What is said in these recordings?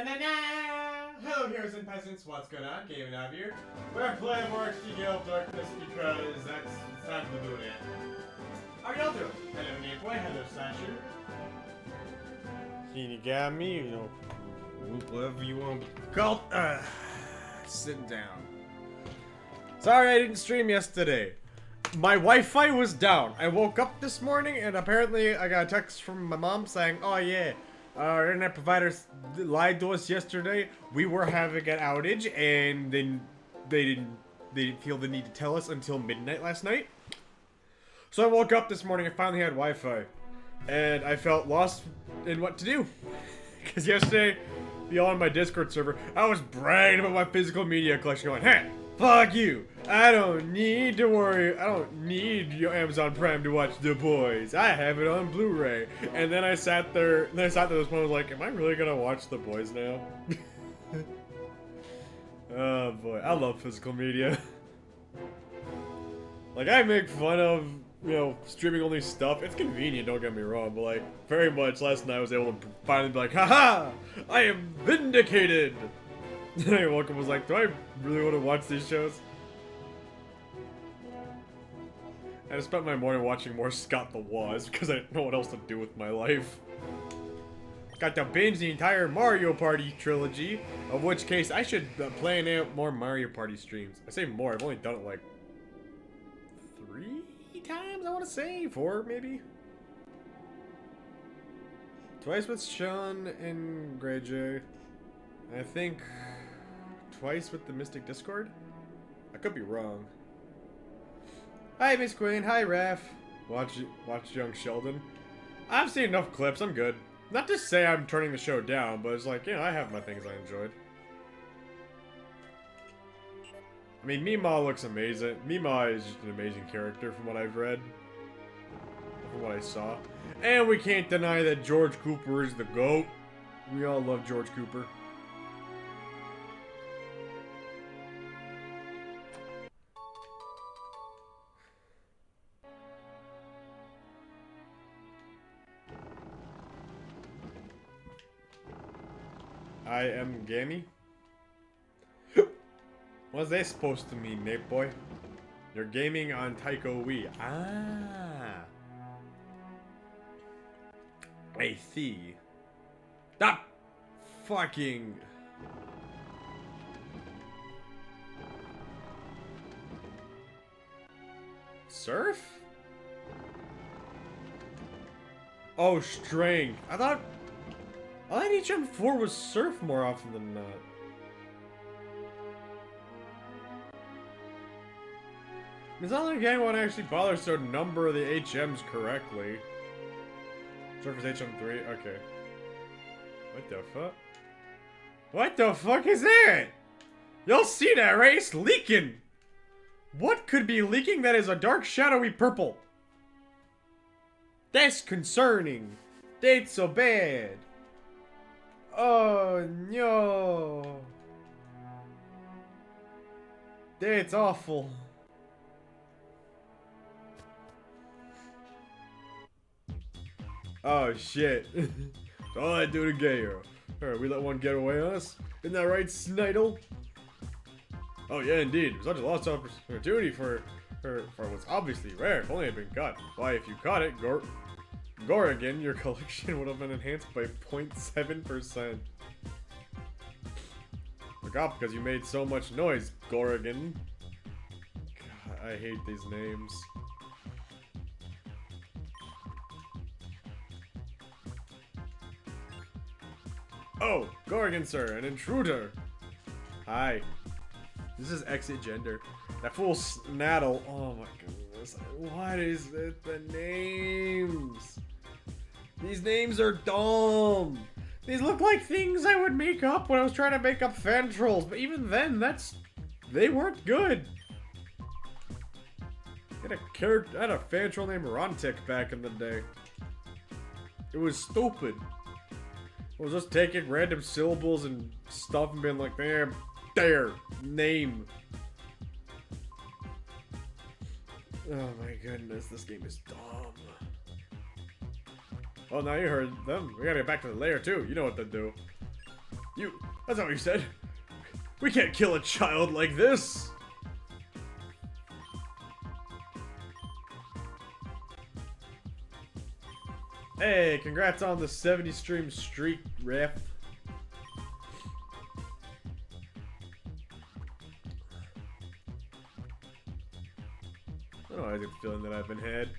Hello, heroes and peasants. What's going on? GamingNavi here. We're playing more XD Darkness because it's time to do it. How y'all doing? Hello, Gameboy. Hello, Slasher. Shinigami, you know, whatever you want to be called. Sitting down. Sorry I didn't stream yesterday. My Wi-Fi was down. I woke up this morning and apparently I got a text from my mom saying, "Oh yeah, our internet providers lied to us yesterday. We were having an outage and then they didn't feel the need to tell us until midnight last night." So I woke up this morning and finally had Wi-Fi. And I felt lost in what to do. Because yesterday, on my Discord server, I was bragging about my physical media collection going, "Hey, fuck you. I don't need to worry. I don't need your Amazon Prime to watch The Boys. I have it on Blu-ray." And then I sat there, this point I was like, am I really gonna watch The Boys now? Oh boy, I love physical media. Like, I make fun of, you know, streaming only stuff. It's convenient, don't get me wrong, but like, very much last night I was able to finally be like, haha, I am vindicated. And I woke up and was like, do I really want to watch these shows? And I spent my morning watching more Scott the Woz because I didn't know what else to do with my life. Got to binge the entire Mario Party trilogy, of which case I should plan out more Mario Party streams. I say more, I've only done it like 3 times, I want to say. 4, maybe? Twice with Sean and Greyjay. I think twice with the Mystic Discord? I could be wrong. Hi, Miss Queen. Hi, Raph. Watch Young Sheldon. I've seen enough clips. I'm good. Not to say I'm turning the show down, but it's like, you know, I have my things I enjoyed. I mean, Mima looks amazing. Mima is just an amazing character from what I've read. From what I saw. And we can't deny that George Cooper is the GOAT. We all love George Cooper. I am Gammy. What's that supposed to mean, Nate boy? You're gaming on Taiko Wii. Ah. I see. Stop fucking. Surf? Oh, strength. I thought HM4 was surf more often than not. It's not like anyone actually bothers to number the HMs correctly. Surf is HM3? Okay. What the fuck? What the fuck is that? Y'all see that, right? It's leaking! What could be leaking that is a dark shadowy purple? That's concerning. That's so bad. Oh no. That's awful. Oh shit. All I do to get here. Alright, we let one get away on us? Isn't that right, Snidle? Oh yeah, indeed. It was such a lost opportunity for what's obviously rare. If only it had been caught. Why, if you caught it, Gorrigan, your collection would have been enhanced by 0.7%. Forgot because you made so much noise, Gorrigan. God, I hate these names. Oh, Gorrigan, sir, an intruder. Hi. This is exit gender. That fool Snaddle. Oh my goodness. What is it? The names? These names are dumb. These look like things I would make up when I was trying to make up fan trolls, but even then, they weren't good. I had a fan troll named Rontic back in the day. It was stupid. I was just taking random syllables and stuff and being like, there, name. Oh my goodness, this game is dumb. Well, now you heard them. We gotta get back to the lair too. You know what to do. That's not what you said. We can't kill a child like this. Hey, congrats on the 70 stream streak, Ref. I don't always get the feeling that I've been had.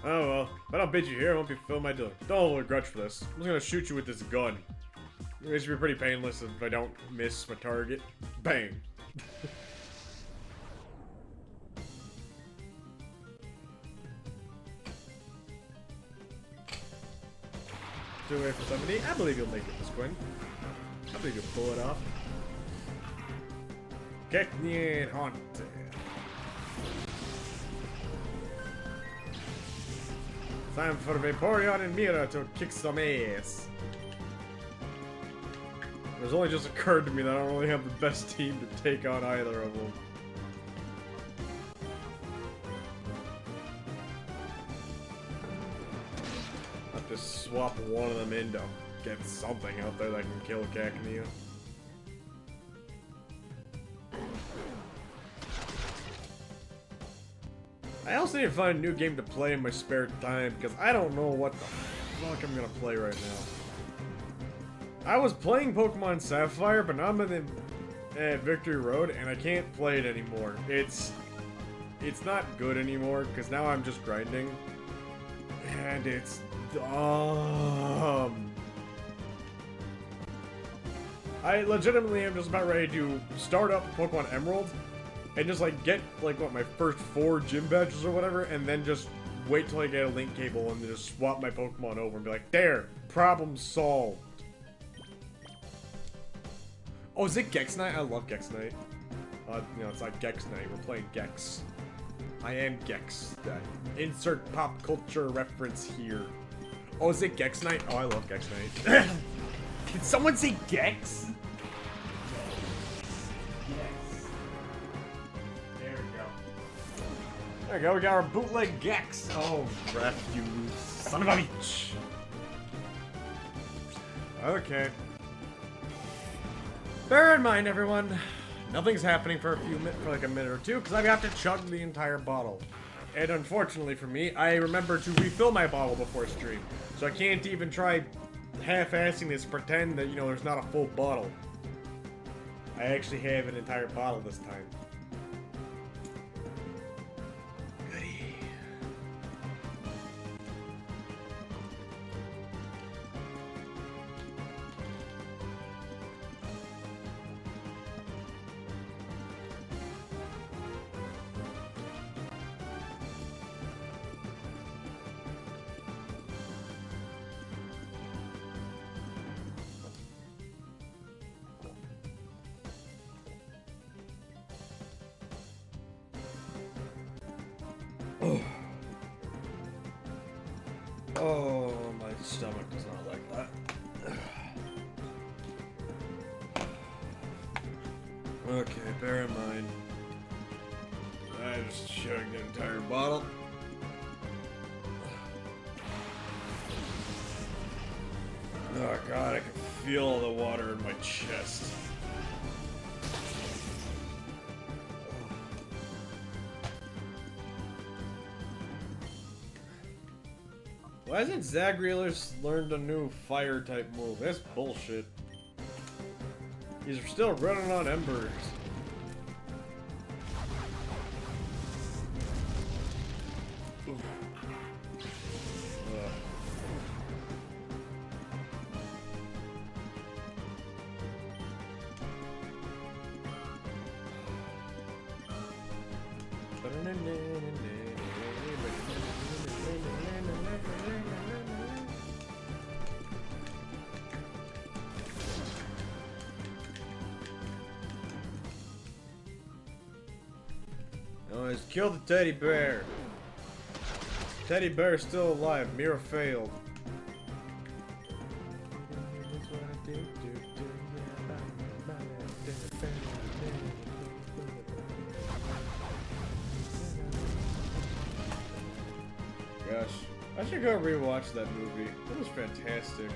Oh well, if I don't beat you here, I won't be fulfilling my deal. Don't hold a grudge for this. I'm just gonna shoot you with this gun. It should be pretty painless if I don't miss my target. Bang. Do away for 70. I believe you'll make it, Miss Quinn. I believe you'll pull it off. Geknien Haunted. Time for Vaporeon and Mira to kick some ass. It's only just occurred to me that I don't really have the best team to take on either of them. I have to swap one of them in to get something out there that can kill Cacnea. I also need to find a new game to play in my spare time because I don't know what the fuck I'm gonna play right now. I was playing Pokemon Sapphire, but now I'm at Victory Road and I can't play it anymore. It's not good anymore because now I'm just grinding and it's dumb. I legitimately am just about ready to start up Pokemon Emerald and just like get like what my first 4 gym badges or whatever, and then just wait till I get a link cable and then just swap my Pokemon over and be like, there, problem solved. Oh, is it Gex Night? I love Gex Night. You know, it's like Gex Night. We're playing Gex. I am Gex. Insert pop culture reference here. Oh, is it Gex Night? Oh, I love Gex Night. Did someone say Gex? There we go, we got our bootleg Gex. Oh, ref, you son of a bitch. Okay. Bear in mind, everyone, nothing's happening for like a minute or two because I have to chug the entire bottle. And unfortunately for me, I remember to refill my bottle before stream. So I can't even try half-assing this, pretend that, you know, there's not a full bottle. I actually have an entire bottle this time. Oh, my stomach does not like that. Okay, bear in mind, I just chugged the entire bottle. Oh god, I can feel the water in my chest. Why hasn't Zagreelers learned a new fire type move? That's bullshit. He's still running on embers. Oh, he's killed the teddy bear. Teddy bear is still alive. Mira failed. Gosh, I should go rewatch that movie. It was fantastic.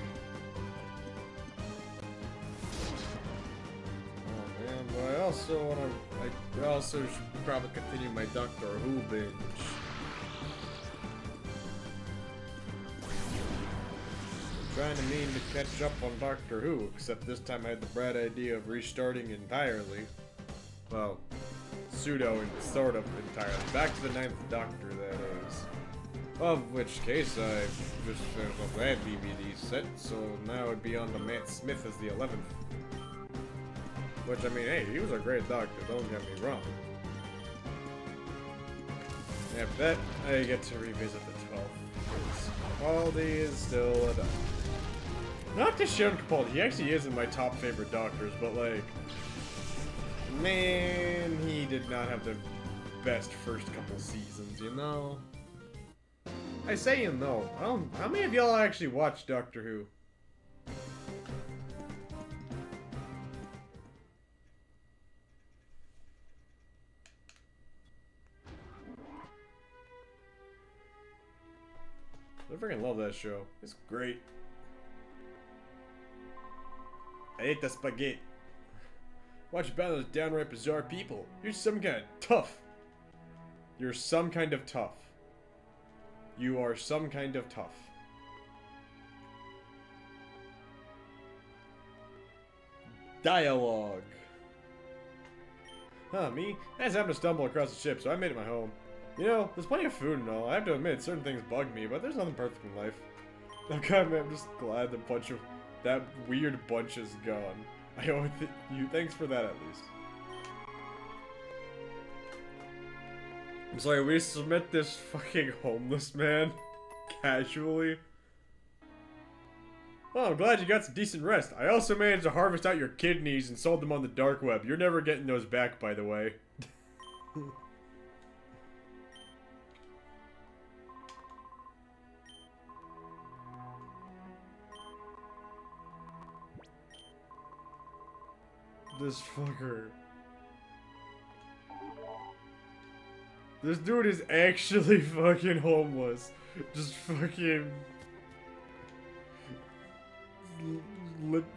I also should probably continue my Doctor Who binge. Trying to mean to catch up on Doctor Who, except this time I had the bright idea of restarting entirely. Well, pseudo and sort of entirely. Back to the 9th Doctor, that is. Of which case, I just finished off that DVD set, so now it'd be on to Matt Smith as the 11th. Which, I mean, hey, he was a great Doctor, don't get me wrong. After that, I get to revisit the 12th. Quality is still a Doctor. Not to shit on Capaldi, he actually isn't my top favorite Doctors, but like, man, he did not have the best first couple seasons, you know? I say you know. How many of y'all actually watch Doctor Who? I freaking love that show. It's great. I ate the spaghetti. Watch a battle of downright bizarre people. You're some kind of tough. You're some kind of tough. You are some kind of tough. Dialogue. Huh, me? I just happened to stumble across the ship, so I made it my home. You know, there's plenty of food and all. I have to admit, certain things bug me, but there's nothing perfect in life. Okay, man, I'm just glad that weird bunch is gone. I owe you thanks for that, at least. I'm sorry, we submit this fucking homeless man casually. Well, I'm glad you got some decent rest. I also managed to harvest out your kidneys and sold them on the dark web. You're never getting those back, by the way. This fucker. This dude is actually fucking homeless. Just fucking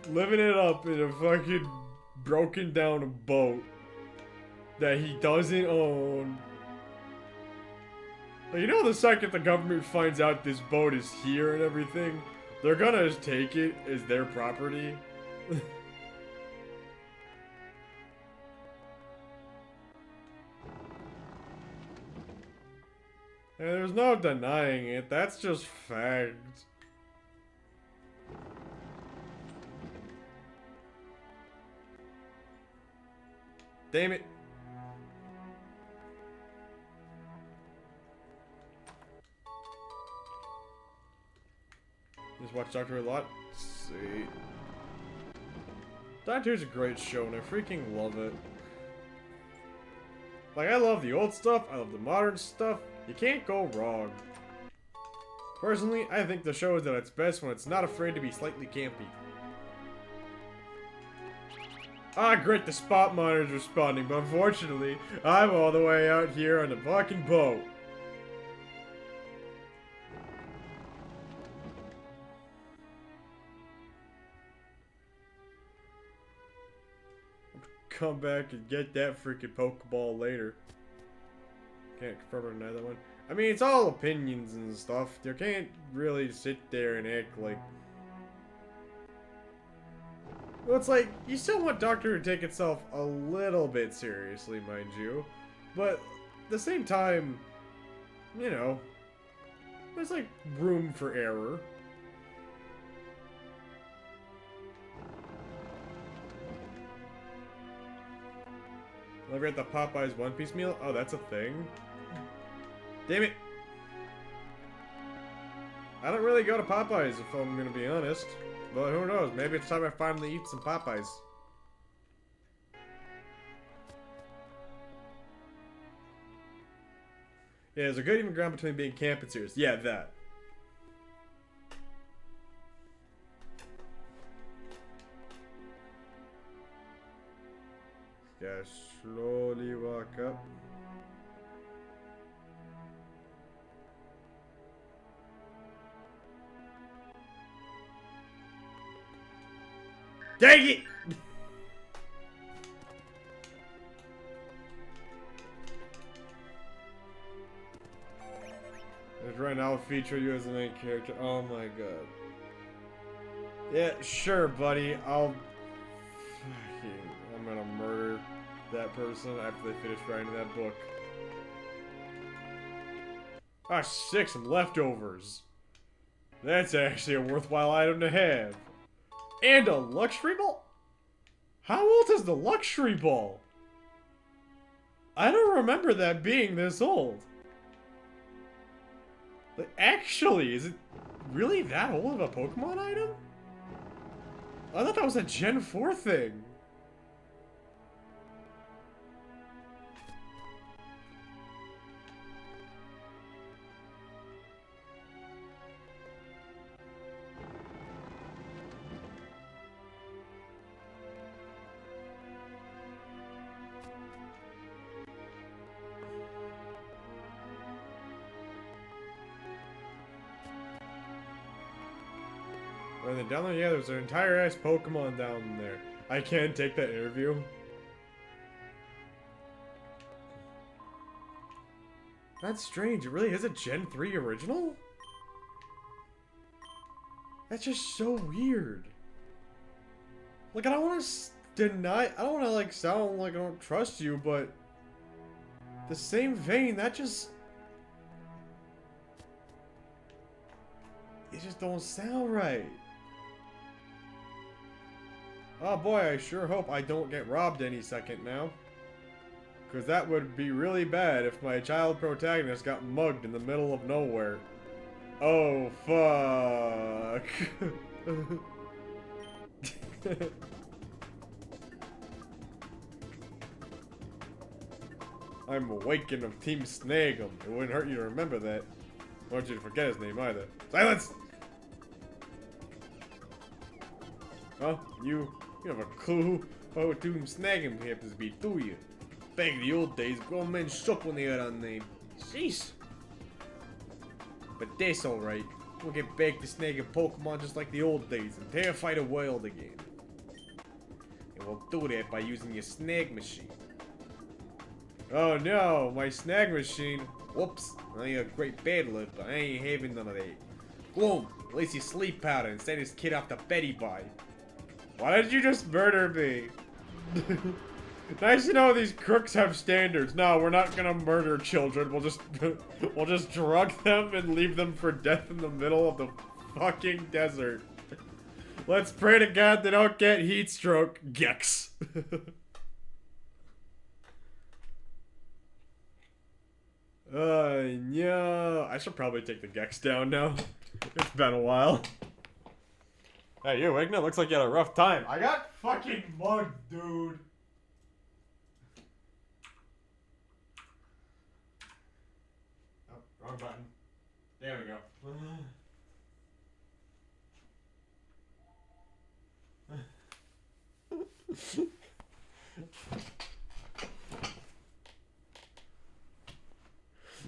living it up in a fucking broken down boat that he doesn't own. Like, you know, the second the government finds out this boat is here and everything, they're gonna just take it as their property. And there's no denying it, that's just fact. Damn it. Just watch Doctor Who a lot? Let's see. Doctor Who's a great show and I freaking love it. Like, I love the old stuff, I love the modern stuff. You can't go wrong. Personally, I think the show is at its best when it's not afraid to be slightly campy. Ah, great, the spot monitor's responding, but unfortunately, I'm all the way out here on the fucking boat. Come back and get that freaking Pokeball later. Can't confirm or deny that one. I mean, it's all opinions and stuff. You can't really sit there and act like... Well, it's like, you still want Doctor Who to take itself a little bit seriously, mind you. But, at the same time, you know, there's like room for error. Ever at the Popeyes One Piece meal? Oh, that's a thing? Damn it! I don't really go to Popeyes, if I'm gonna be honest. But who knows, maybe it's time I finally eat some Popeyes. Yeah, there's a good even ground between being camp and serious. Yeah, that. Gotta slowly walk up. Dang it! right now will feature you as the main character. Oh my god. Yeah, sure, buddy. I'm gonna murder that person after they finish writing that book. Ah, sick, some leftovers. That's actually a worthwhile item to have. And a luxury ball? How old is the luxury ball? I don't remember that being this old. Like, actually, is it really that old of a Pokemon item? I thought that was a Gen 4 thing. And then down there, yeah, there's an entire ass Pokemon down there. I can't take that interview. That's strange. It really is a Gen 3 original? That's just so weird. Like, I don't want to deny... I don't want to, like, sound like I don't trust you, but... The same vein, that just... It just don't sound right. Oh boy, I sure hope I don't get robbed any second now. Because that would be really bad if my child protagonist got mugged in the middle of nowhere. Oh, fuck. I'm Awaken of Team Snag'em. It wouldn't hurt you to remember that. I want you to forget his name either. Silence! Well, you have a clue how Team Snag'em happens to be, do you? Back in the old days, grown men shook when they heard our name. Jeez. But that's alright. We'll get back to snagging Pokemon just like the old days and terrify the world again. And we'll do that by using your snag machine. Oh no, my snag machine. Whoops, I ain't a great battler, but I ain't having none of that. Gloom, release your sleep powder and send this kid off to Betty Bye. Why did you just murder me? Nice to know these crooks have standards. No, we're not gonna murder children. We'll just drug them and leave them for death in the middle of the fucking desert. Let's pray to God they don't get heat stroke. Gex. Yeah. I should probably take the Gex down now. It's been a while. Hey, you, Igna, looks like you had a rough time. I got fucking mugged, dude. Oh, wrong button. There we go.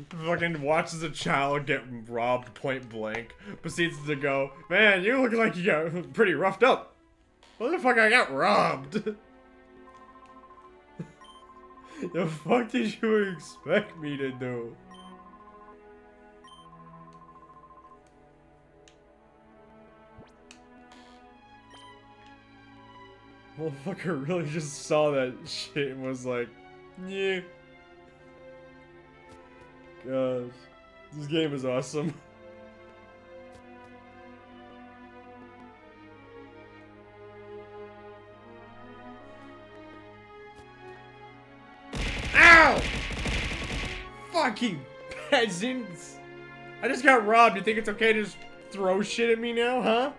Fucking watches a child get robbed point blank. Proceeds to go, man, you look like you got pretty roughed up. What the fuck, I got robbed? The fuck did you expect me to do? Motherfucker really just saw that shit and was like, yeah. Gosh, this game is awesome. Ow! Fucking peasants! I just got robbed. You think it's okay to just throw shit at me now, huh?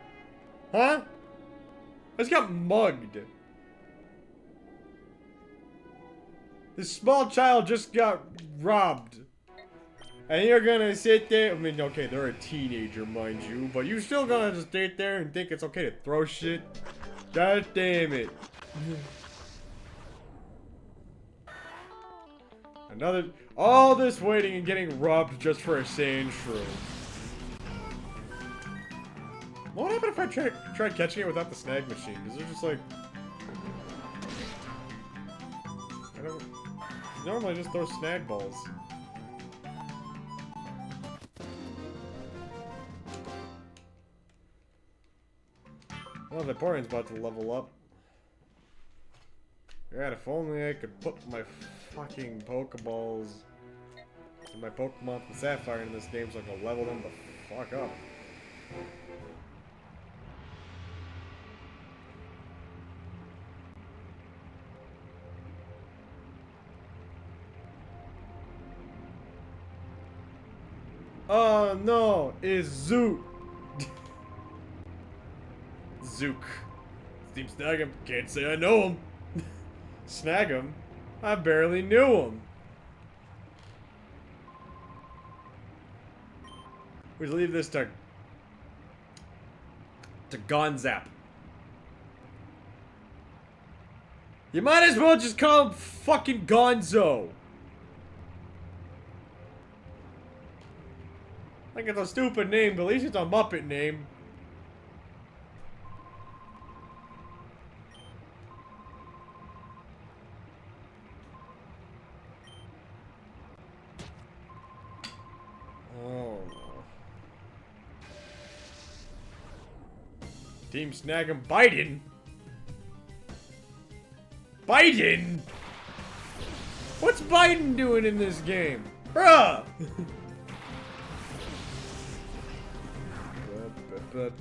Huh? I just got mugged. This small child just got robbed. And you're gonna sit there, I mean, okay, they're a teenager, mind you, but you're still gonna just sit there and think it's okay to throw shit? God damn it. All this waiting and getting robbed just for a sand shroom. What would happen if I tried catching it without the snag machine? Is it just like... I don't... Normally I just throw snag balls. Well, the Vaporeon's about to level up. God, if only I could put my fucking Pokeballs and my Pokemon from Sapphire in this game so I can level them the fuck up. Oh no, it's Zook. Zook. Steam snag him. Can't say I know him. Snag him? I barely knew him. We leave this to Gonzap. You might as well just call him fucking Gonzo. Like it's a stupid name, but at least it's a Muppet name. Oh. Team snag him. Biden? Biden? What's Biden doing in this game? Bruh! I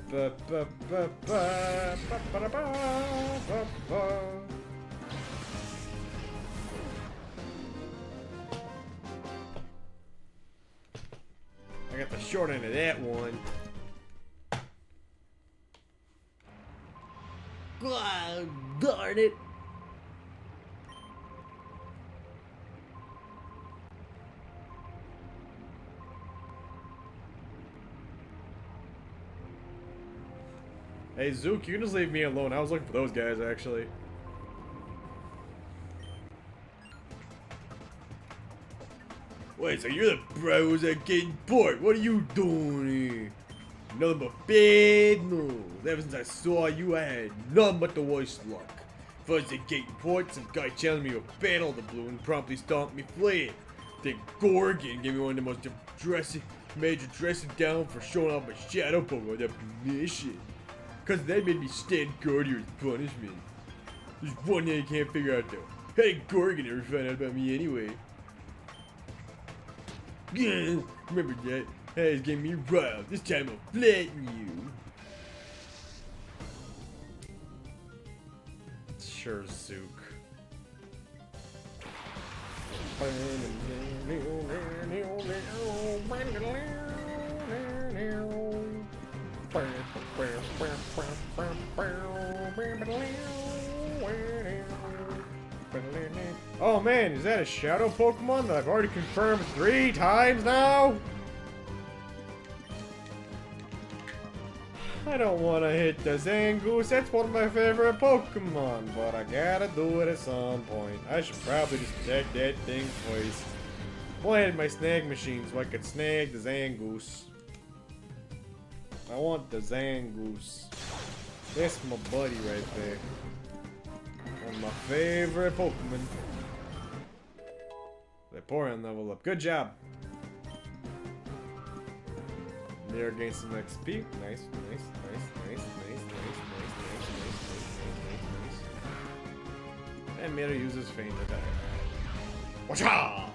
got the short end of that one. God darn it. Hey Zook, you can just leave me alone. I was looking for those guys actually. Wait, so you're the bros that getting bored. What are you doing here? Nothing but bad news. Ever since I saw you, I had nothing but the worst luck. First at getting port, some guy challenged me to a battle the blue and promptly stomped me flat. Then Gorgon gave me one of the most major dressing down for showing off my shadow Pokemon that mission. Cause they made me stand guard here as punishment. There's one thing I can't figure out though. How did Gorgon ever find out about me anyway? Yeah, remember that? Hey, he's getting me riled. This time I'll flatten you. Sure, Zook. Oh man, is that a shadow Pokemon that I've already confirmed 3 times now? I don't want to hit the Zangoose, that's one of my favorite Pokemon, but I gotta do it at some point. I should probably just attack that thing twice. Planted my snag machine so I could snag the Zangoose. I want the Zangoose. That's my buddy right there. One of my favorite Pokemon. Vaporeon level up. Good job. Mirror gains some XP. Nice. And Mirror uses feint attack. Wacha!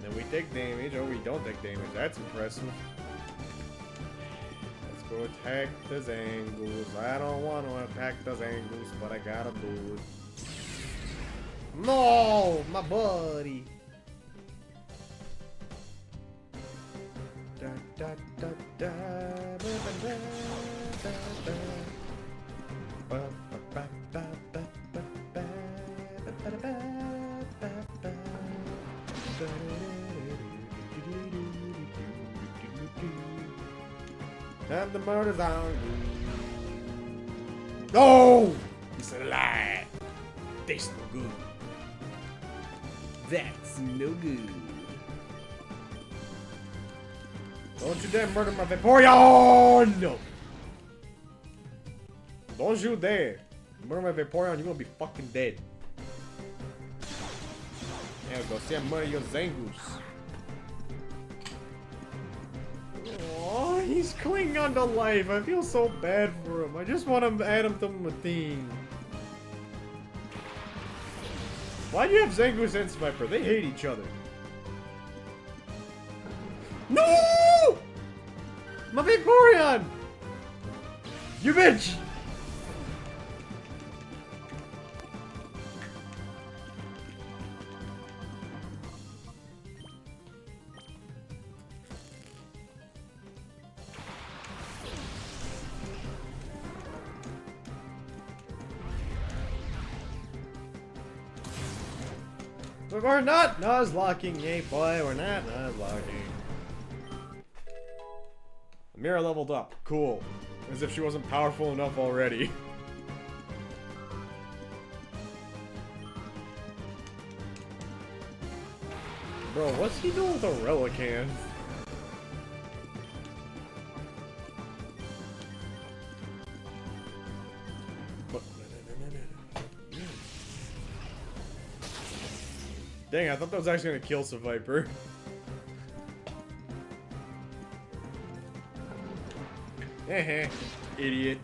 Then we take damage, or we don't take damage. That's impressive. Let's go attack the Zangoose. I don't want to attack the Zangoose, but I gotta do it. No! My buddy! Have the murders on you. No! It's a lie. That's no good. That's no good. Don't you dare murder my Vaporeon! No! Don't you dare murder my Vaporeon, you're gonna be fucking dead. There we go, see I murder your Zangoose. Oh, he He's clinging on to life. I feel so bad for him. I just want to add him to my team. Why do you have Zangoose and Viper? They hate each other. No! My Vaporeon! You bitch! We're not Nuzlocking, yay boy, we're not Nuzlocking. Mira leveled up, cool. As if she wasn't powerful enough already. Bro, what's he doing with a Relicanth? Dang, I thought that was actually gonna kill Viper. Heh, idiot.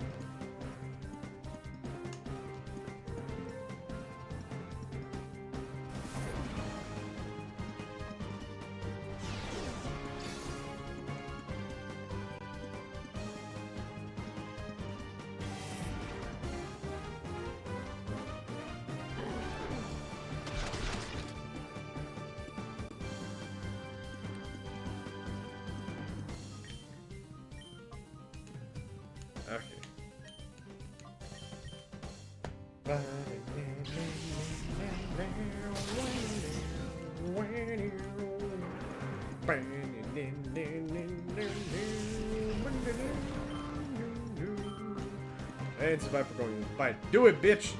And Viper going bite. Do it, bitch!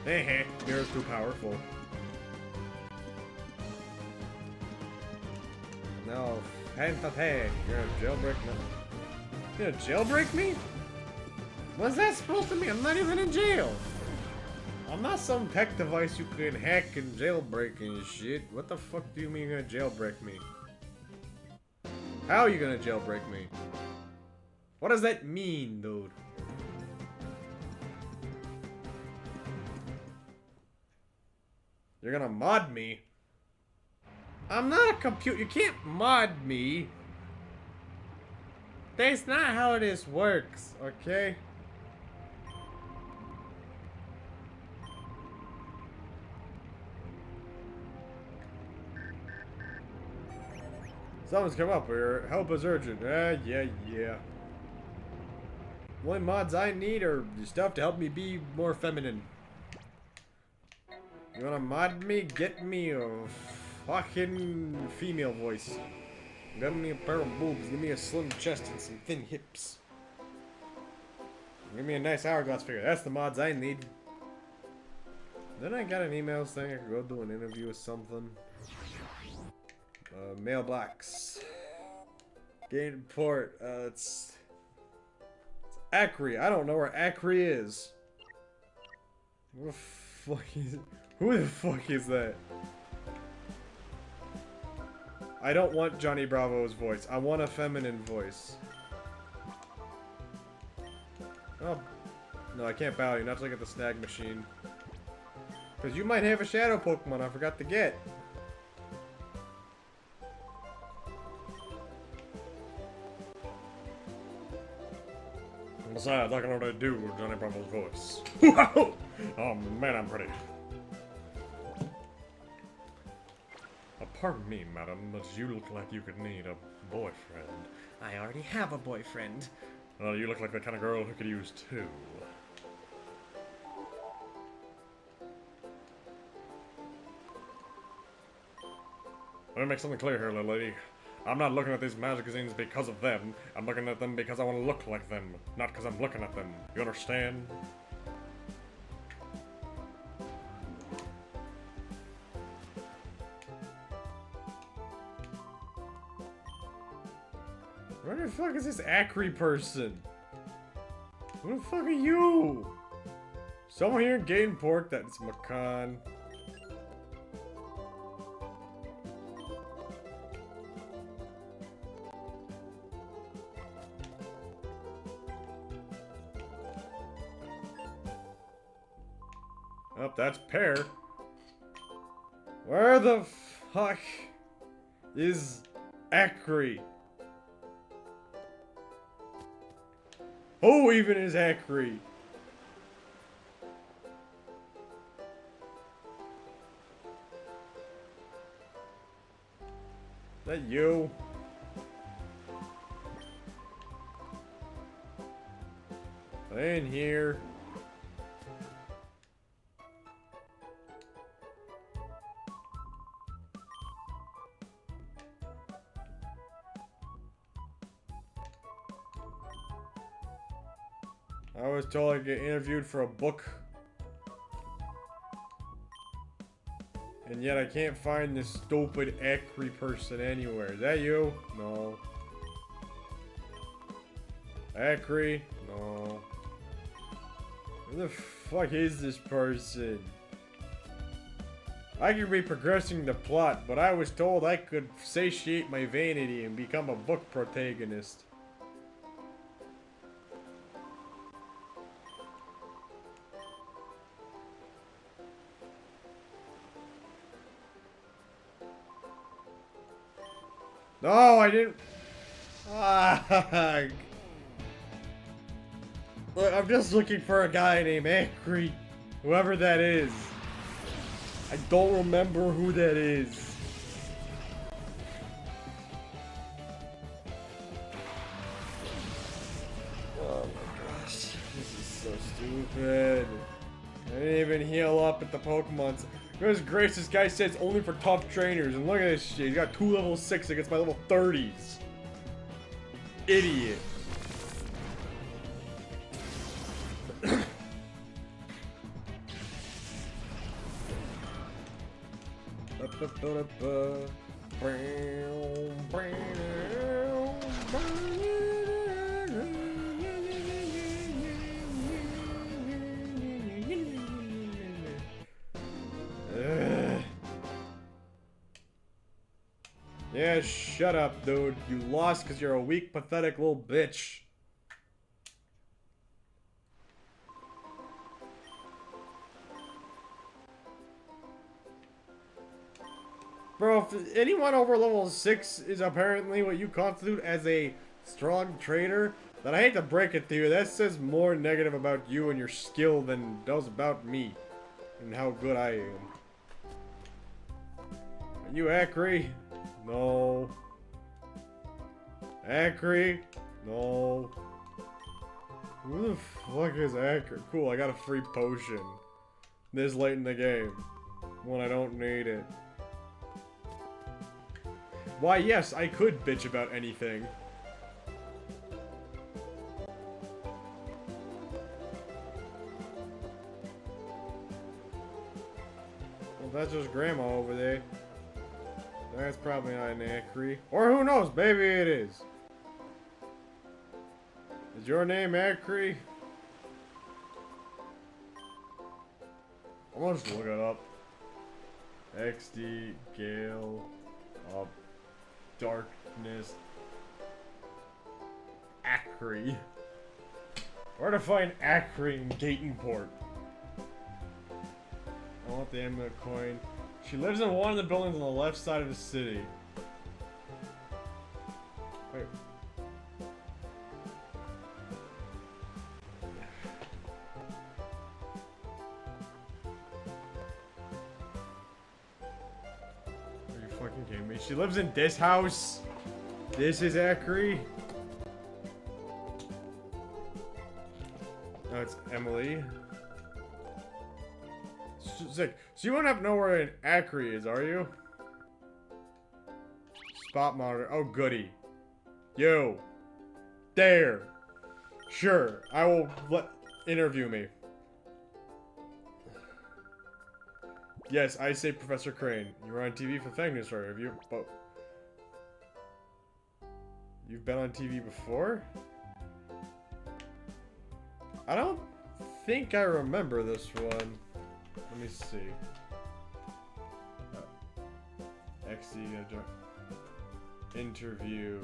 Heh, Mira's too powerful. No, Fantatag, you're gonna jailbreak me. You're gonna jailbreak me? What's that supposed to mean? I'm not even in jail. I'm not some tech device you can hack and jailbreak and shit. What the fuck do you mean you're gonna jailbreak me? How are you gonna jailbreak me? What does that mean, dude? You're gonna mod me? I'm not a computer. You can't mod me. That's not how this works, okay? Someone's come up here. Help is urgent. Yeah. Only mods I need are stuff to help me be more feminine. You wanna mod me? Get me a fucking female voice. Give me a pair of boobs. Give me a slim chest and some thin hips. Give me a nice hourglass figure. That's the mods I need. Then I got an email saying I could go do an interview with something. Mailbox. Gain port. It's Acre. I don't know where Acre is. What the fuck is it? Who the fuck is that? I don't want Johnny Bravo's voice. I want a feminine voice. Oh. No, I can't battle you. Not to look at the snag machine. Because you might have a shadow Pokemon I forgot to get. Besides, I can know what to do with Johnny Bravo's voice. Oh man, I'm pretty. Pardon me, madam, but you look like you could need a boyfriend. I already have a boyfriend. Well, you look like the kind of girl who could use two. Let me make something clear here, little lady. I'm not looking at these magazines because of them. I'm looking at them because I want to look like them, not because I'm looking at them. You understand? Where the fuck is this Acre person? Who the fuck are you? Someone here in Gainport, that's Macan. Oh, that's pear. Where the fuck is Acri? Who even is Acri? Is that you? I ain't here. I was told I'd get interviewed for a book. And yet I can't find this stupid Acri person anywhere. Is that you? No. Acri? No. Who the fuck is this person? I could be progressing the plot, but I was told I could satiate my vanity and become a book protagonist. No, I didn't. Ah, look, I'm just looking for a guy named Acri. Whoever that is. I don't remember who that is. Oh my gosh. This is so stupid. I didn't even heal up at the Pokemon. Goodness gracious, this guy said it's only for tough trainers, and look at this shit. He's got 2 level 6 against my level 30s. Idiot. Yeah, shut up, dude. You lost because you're a weak, pathetic little bitch. Bro, if anyone over level 6 is apparently what you constitute as a strong trader, then I hate to break it to you, that says more negative about you and your skill than does about me. And how good I am. Are you Acri? No. Acri? No. Who the fuck is Acri? Cool, I got a free potion. This late in the game. When I don't need it. Why, yes, I could bitch about anything. Well, that's just Grandma over there. That's probably not an Acri. Or who knows, maybe it is. Is your name Acri? I'm gonna just look it up. XD, Gale, up. Darkness. Acri. Where to find Acri in Gatenport? I want the amulet coin. She lives in one of the buildings on the left side of the city. Wait. Fucking kidding me. She lives in this house. This is Acri. No, it's Emily. Sick. So you won't have to know where an Acri is, are you? Spot monitor. Oh, goody. Yo. There. Sure. I will interview me. Yes, I say Professor Crane. You were on TV for Thangness, right? Have you? Oh. You've been on TV before? I don't think I remember this one. Let me see. XD interview.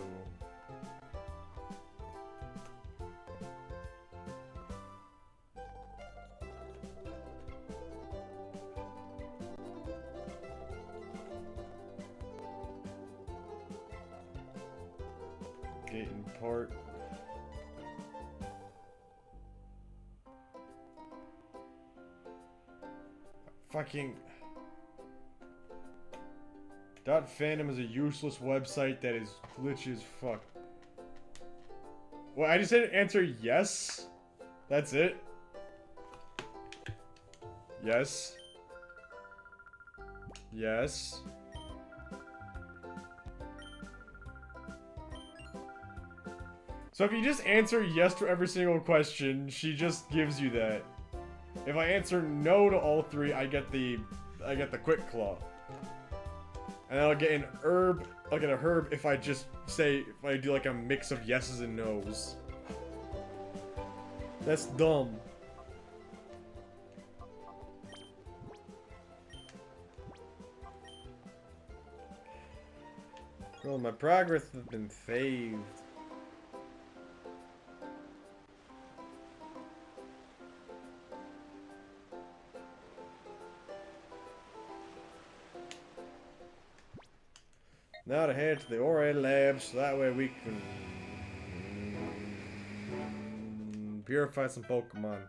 Navigate, import. Fucking... .fandom is a useless website that is glitchy as fuck. Well, I just didn't answer yes. That's it. Yes. Yes. So if you just answer yes to every single question, she just gives you that. If I answer no to all three, I get the quick claw. And then I'll get an herb. I'll get a herb if I just say, if I do like a mix of yeses and nos. That's dumb. Well, my progress has been saved. Now to head to the Ore lab, so that way we can purify some Pokemon.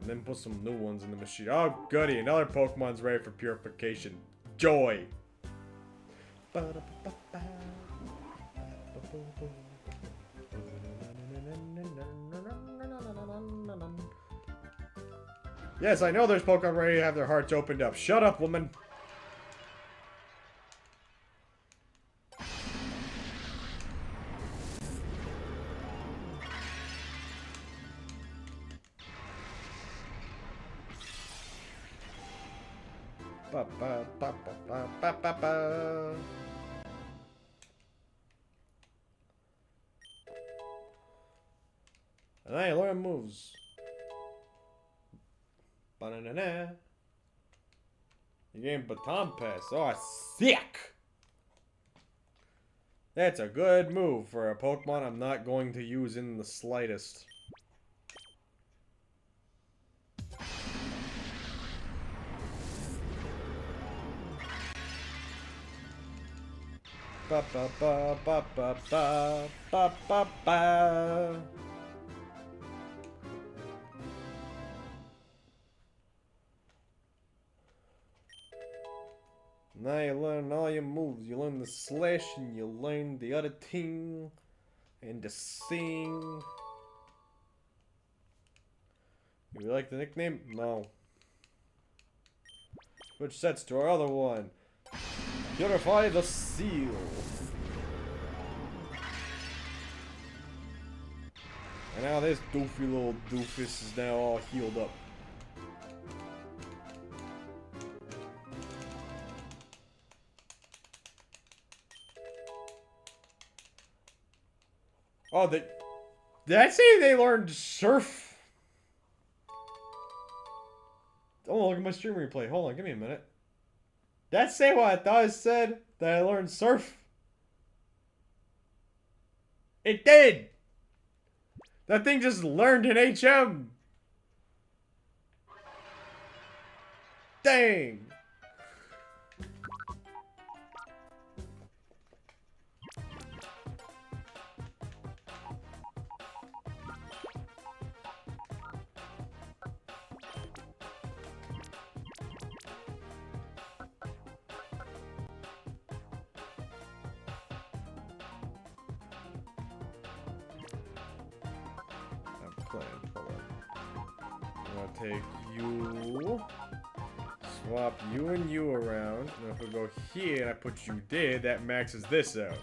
And then put some new ones in the machine. Oh goody, another Pokemon's ready for purification. Joy! Yes, I know there's Pokemon ready to have their hearts opened up. Shut up, woman! Ba ba ba ba ba ba ba. And I learn moves. Ba-na-na-na. You gain Baton Pass. Oh, sick! That's a good move for a Pokemon I'm not going to use in the slightest. Ba ba ba ba ba ba ba ba ba. Now you learn all your moves. You learn the slash and you learn the other thing and the sing. You like the nickname? No. Which sets to our other one. Purify the seal. And now this doofy little doofus is now all healed up. Oh, did I say they learned surf? Oh, look at my stream replay. Hold on, give me a minute. Did that say what I thought it said? That I learned surf? It did! That thing just learned in HM! Dang! Take you, swap you and you around, and if we go here and I put you there, that maxes this out.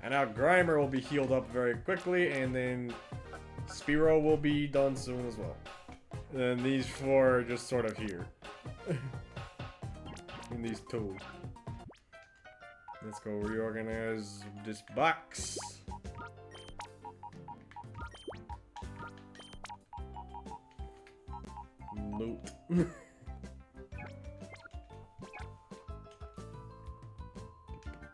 And now Grimer will be healed up very quickly, and then Spearow will be done soon as well. And then these four are just sort of here. And these two. Let's go reorganize this box. Loot.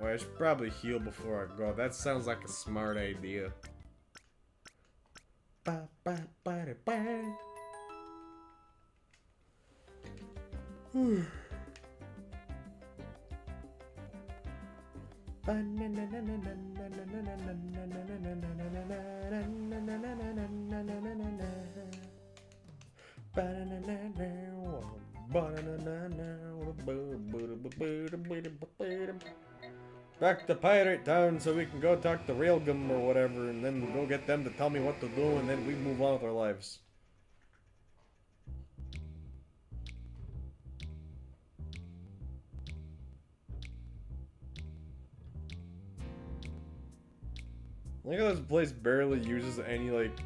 Well, I should probably heal before I go. That sounds like a smart idea. Ba, ba, ba, da, ba. Back to Pirate Town so we can go talk to Railgun or whatever, and then go get them to tell me what to do, and then we move on with our lives. Look how this place barely uses any, like,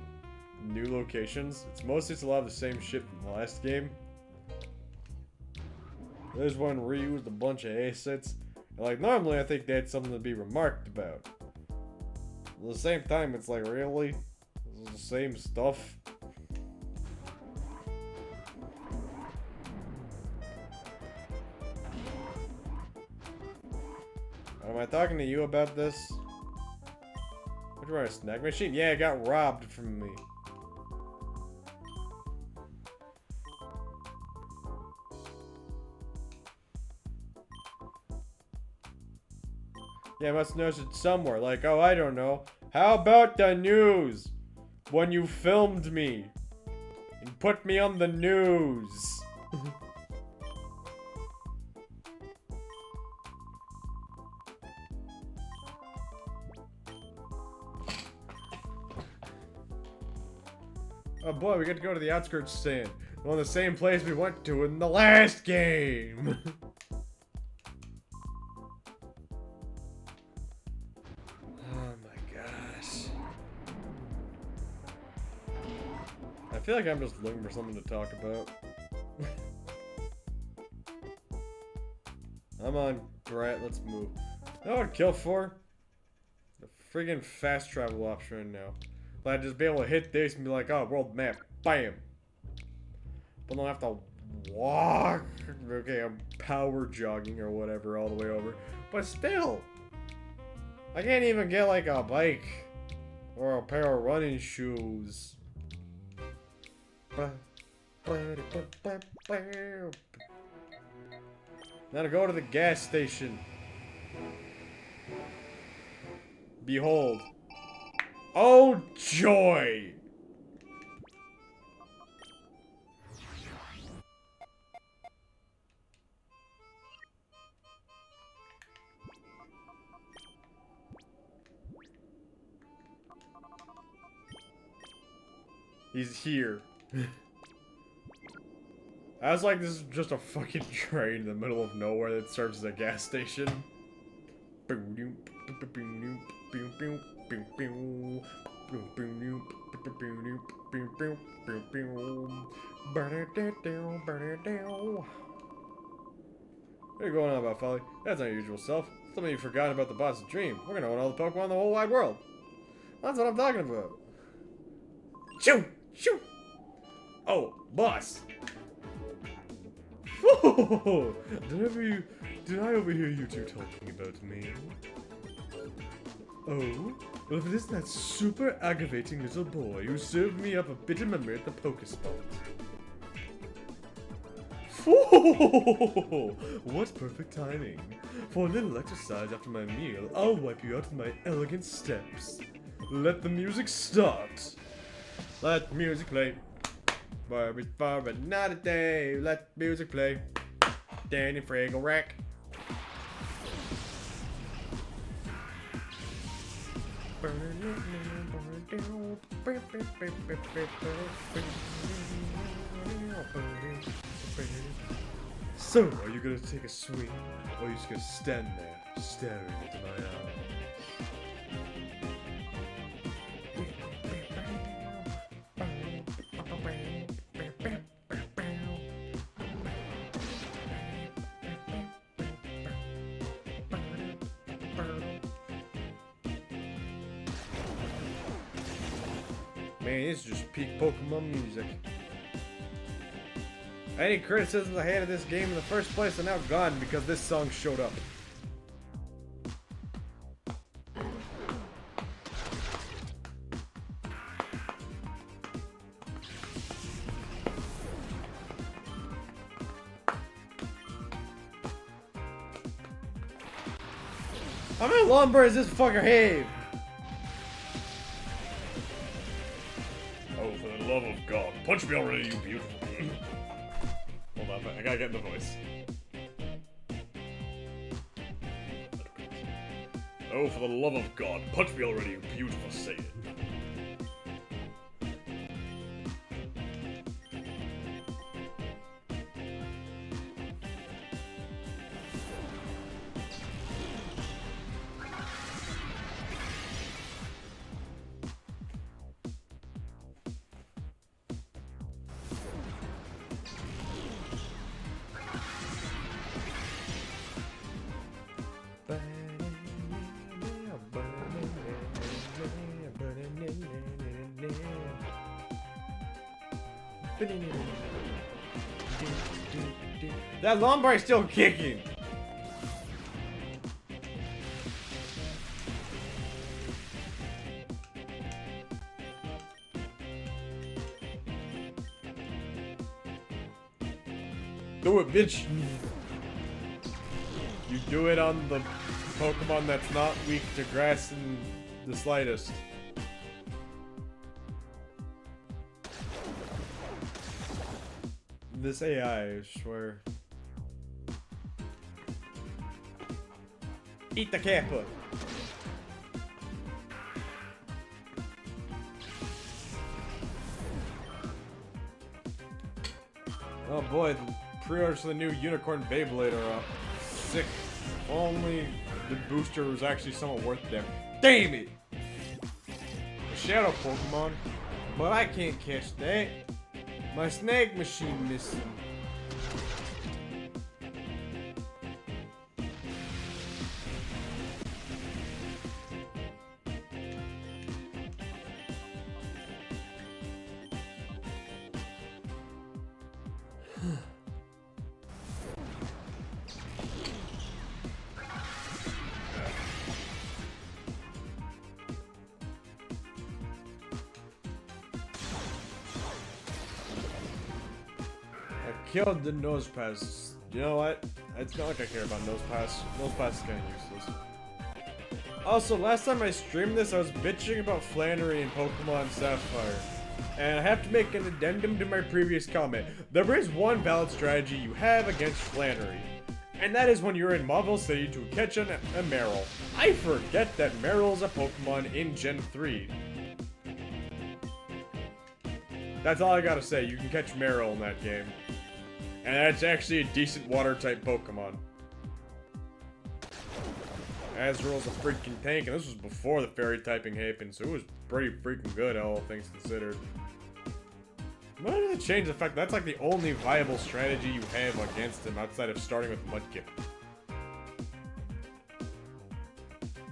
new locations. It's mostly a lot of the same shit from the last game. There's one reused a bunch of assets. And, like, normally I think they had something to be remarked about. At the same time, it's like, really? This is the same stuff? Am I talking to you about this? What, you want a snack machine? Yeah, it got robbed from me. Yeah, I must notice it somewhere. Like, oh, I don't know. How about the news? When you filmed me. And put me on the news. Oh boy, we get to go to the outskirts stand. Well, the same place we went to in the last game. Oh my gosh. I feel like I'm just looking for something to talk about. I'm on. Right, let's move. You know what I'd kill for? The friggin' fast travel option right now. I'd just be able to hit this and be like, oh, world map. Bam! But I don't have to walk. Okay, I'm power jogging or whatever all the way over. But still! I can't even get like a bike. Or a pair of running shoes. Now to go to the gas station. Behold. Oh, joy! He's here. I was like, this is just a fucking train in the middle of nowhere that serves as a gas station. What are you going on about, Folly? That's not your usual self. Some of you forgot about the boss's dream. We're gonna own all the Pokemon in the whole wide world. That's what I'm talking about. Shoo! Shoo! Oh, boss! Whoa! Did I overhear you two talking about me? Oh? Well, if it isn't that super aggravating little boy who served me up a bitter memory at the Pokespot. Whoa! What perfect timing. For a little exercise after my meal, I'll wipe you out with my elegant steps. Let the music start. Let music play. Barbie's for another day. Let music play. Danny Fraggle Rack. So, are you gonna take a swing, or are you just gonna stand there, staring into my eyes? Man, this is just peak Pokemon music. Any criticisms I had of this game in the first place are now gone because this song showed up. How many lumber is this fucker have? Oh, for the love of God, punch me already, you beautiful. Hold on, I gotta get in the voice. Oh, for the love of God, punch me already, you beautiful Satan. That lumber is still kicking. Do it, bitch! You do it on the Pokemon that's not weak to grass in the slightest. This AI, I swear. Eat the kappa. Oh boy, the pre-orders for the new Unicorn Beyblade are up. Sick. If only the booster was actually somewhat worth them. Damn it! A shadow Pokemon. But I can't catch that. My snag machine missing. Killed the nose pass. You know what? It's not like I care about nose pass. Nose pass is kind of useless. Also, last time I streamed this, I was bitching about Flannery in Pokemon Sapphire. And I have to make an addendum to my previous comment. There is one valid strategy you have against Flannery. And that is when you're in Marvel City to catch a Meryl. I forget that Meryl's a Pokemon in Gen 3. That's all I gotta say. You can catch Meryl in that game. And that's actually a decent water-type Pokemon. Azrael's a freaking tank, and this was before the fairy typing happened, so it was pretty freaking good, all things considered. Why did it change the fact that that's like the only viable strategy you have against him outside of starting with Mudkip?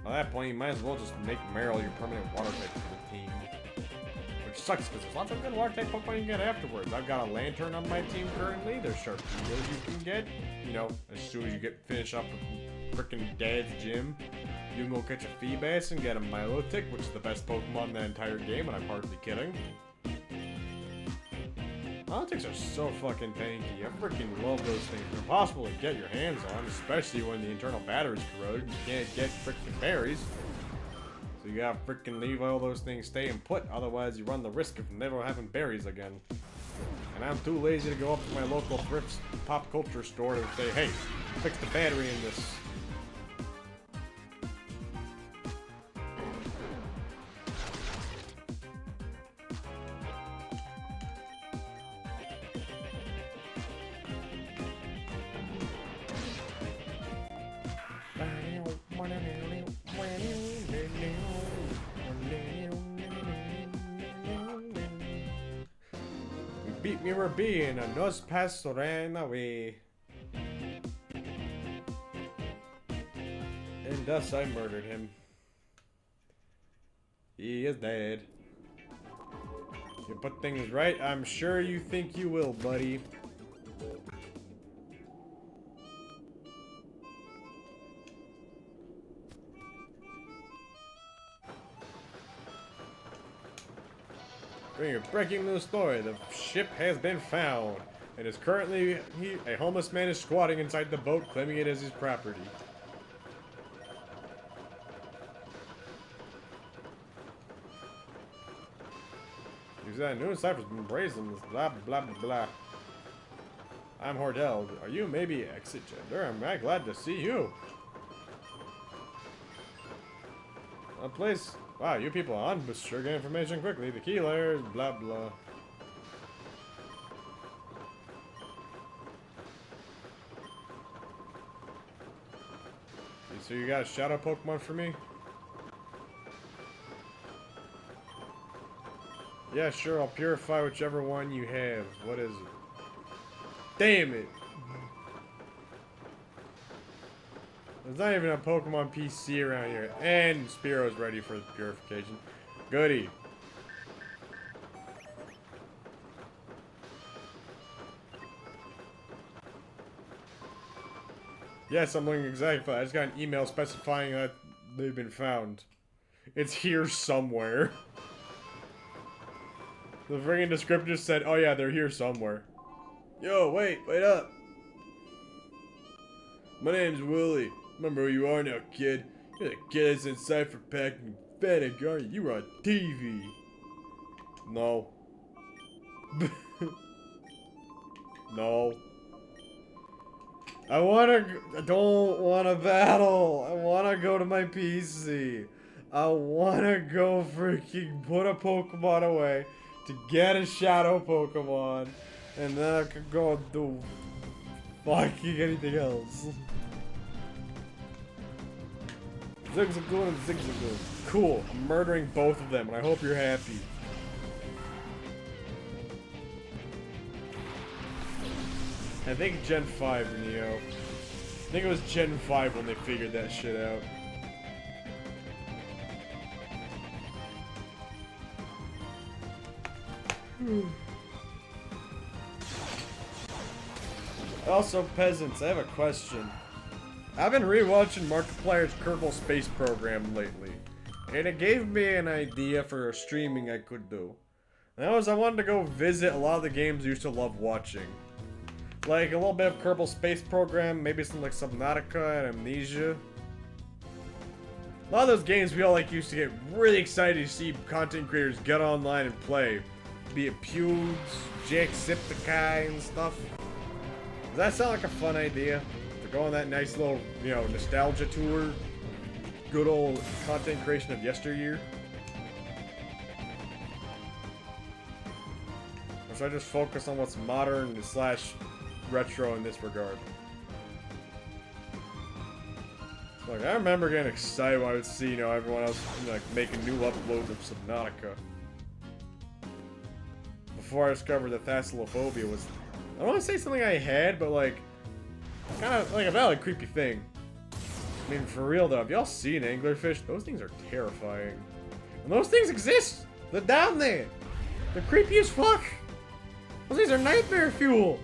At that point, you might as well just make Meryl your permanent water-type for the team. Which sucks, because there's lots of good water-type Pokemon you can get afterwards. I've got a Lantern on my team currently. There's Sharpedos you can get. You know, as soon as you finish up with frickin' Dad's gym. You can go catch a Feebas and get a Milotic, which is the best Pokemon in the entire game, and I'm hardly kidding. Milotics are so fucking tanky. I freaking love those things. They're impossible to get your hands on, especially when the internal battery's corroded. You can't get frickin' berries. So you gotta freaking leave all those things staying put, otherwise you run the risk of never having berries again. And I'm too lazy to go up to my local thrift pop culture store to say, hey, fix the battery in this. Beat me were being a nos pass ran away. And thus I murdered him. He is dead. You put things right, I'm sure you think you will, buddy. Breaking news story, the ship has been found, and is currently, a homeless man is squatting inside the boat, claiming it as his property. Because that new cipher's been brazen. Blah, blah, blah, blah. I'm Hordell. Are you maybe exit gender? I'm very glad to see you. Please. Wow, you people are on, but sure get information quickly. The key layers, blah, blah. So you got a shadow Pokemon for me? Yeah, sure, I'll purify whichever one you have. What is it? Damn it! There's not even a Pokemon PC around here. And Spearo's ready for the purification. Goody. Yes, I'm looking exactly for that. I just got an email specifying that they've been found. It's here somewhere. The friggin' descriptor said, oh yeah, they're here somewhere. Yo, wait up. My name's Willie. Remember who you are now, kid. You're the kid that's in Cypher Pack and Fennec, aren't you? You were on TV. No. No. I don't wanna battle. I wanna go to my PC. I wanna go freaking put a Pokemon away to get a shadow Pokemon. And then I could go and do fucking anything else. Zigzagoon and Zigzagoon. Cool. I'm murdering both of them and I hope you're happy. I think Gen 5, Neo. I think it was Gen 5 when they figured that shit out. Also, peasants, I have a question. I've been rewatching Markiplier's Kerbal Space Program lately, and it gave me an idea for a streaming I could do. And that was I wanted to go visit a lot of the games I used to love watching. Like a little bit of Kerbal Space Program, maybe something like Subnautica and Amnesia. A lot of those games we all like used to get really excited to see content creators get online and play. Be it Pewds, Jacksepticeye and stuff. Does that sound like a fun idea? To go on that nice little, you know, nostalgia tour? Good old content creation of yesteryear? Or should I just focus on what's modern slash retro in this regard? Like, I remember getting excited when I would see, you know, everyone else, like, making new uploads of Subnautica. Before I discovered that Thalassophobia was, I don't want to say something I had, but like, kind of like a valid creepy thing. I mean, for real though, have y'all seen anglerfish? Those things are terrifying. And those things exist! They're down there! They're creepy as fuck! Those things are nightmare fuel!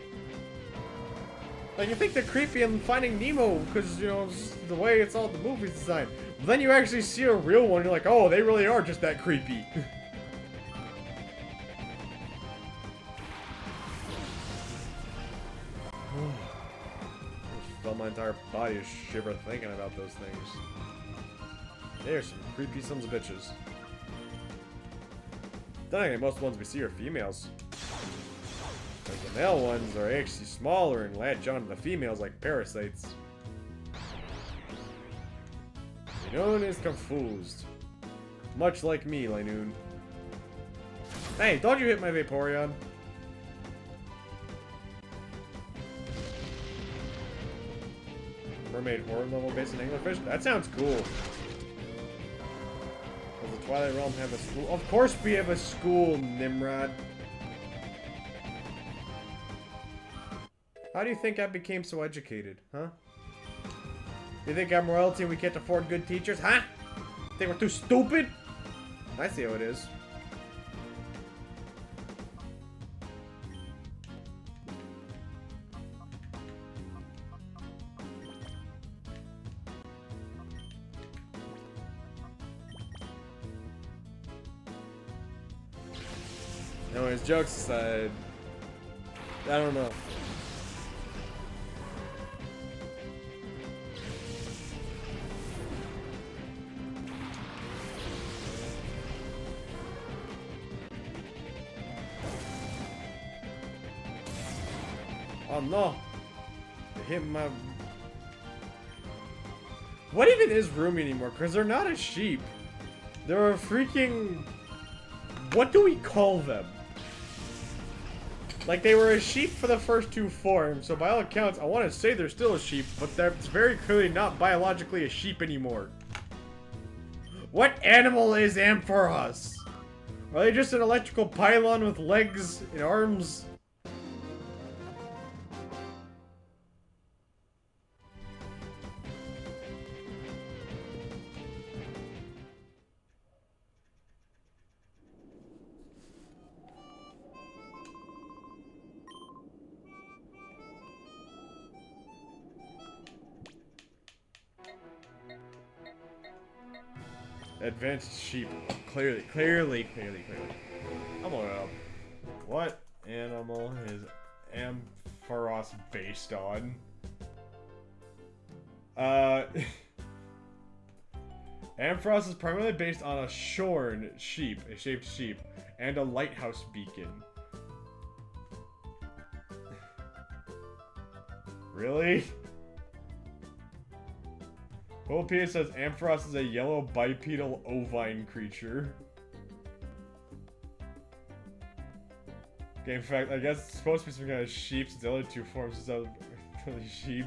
Like, you think they're creepy in Finding Nemo, because, you know, it's the way it's all the movies designed. But then you actually see a real one, you're like, oh, they really are just that creepy. My entire body is shiver thinking about those things. They're some creepy sons of bitches. Then again, most ones we see are females. Because the male ones are actually smaller and latch onto the females like parasites. Linoon is confused. Much like me, Linoon. Hey, don't you hit my Vaporeon? Mermaid horror level based on anglerfish? That sounds cool. Does the Twilight Realm have a school? Of course we have a school, Nimrod. How do you think I became so educated, huh? You think I'm royalty and we can't afford good teachers, huh? Think we're too stupid? I see how it is. Anyways, jokes aside, I don't know. Oh no! They hit my... What even is Roomy anymore? Because they're not a sheep. They're a freaking... What do we call them? Like, they were a sheep for the first two forms, so by all accounts, I want to say they're still a sheep, but that's very clearly not biologically a sheep anymore. What animal is Ampharos? Are they just an electrical pylon with legs and arms? Advanced sheep. Clearly. I'm gonna... What animal is Ampharos based on? Ampharos is primarily based on a shorn sheep, a shaped sheep, and a lighthouse beacon. Really? Wikipedia says Ampharos is a yellow bipedal ovine creature. Okay, in fact, I guess it's supposed to be some kind of sheep since the other two forms is really sheep.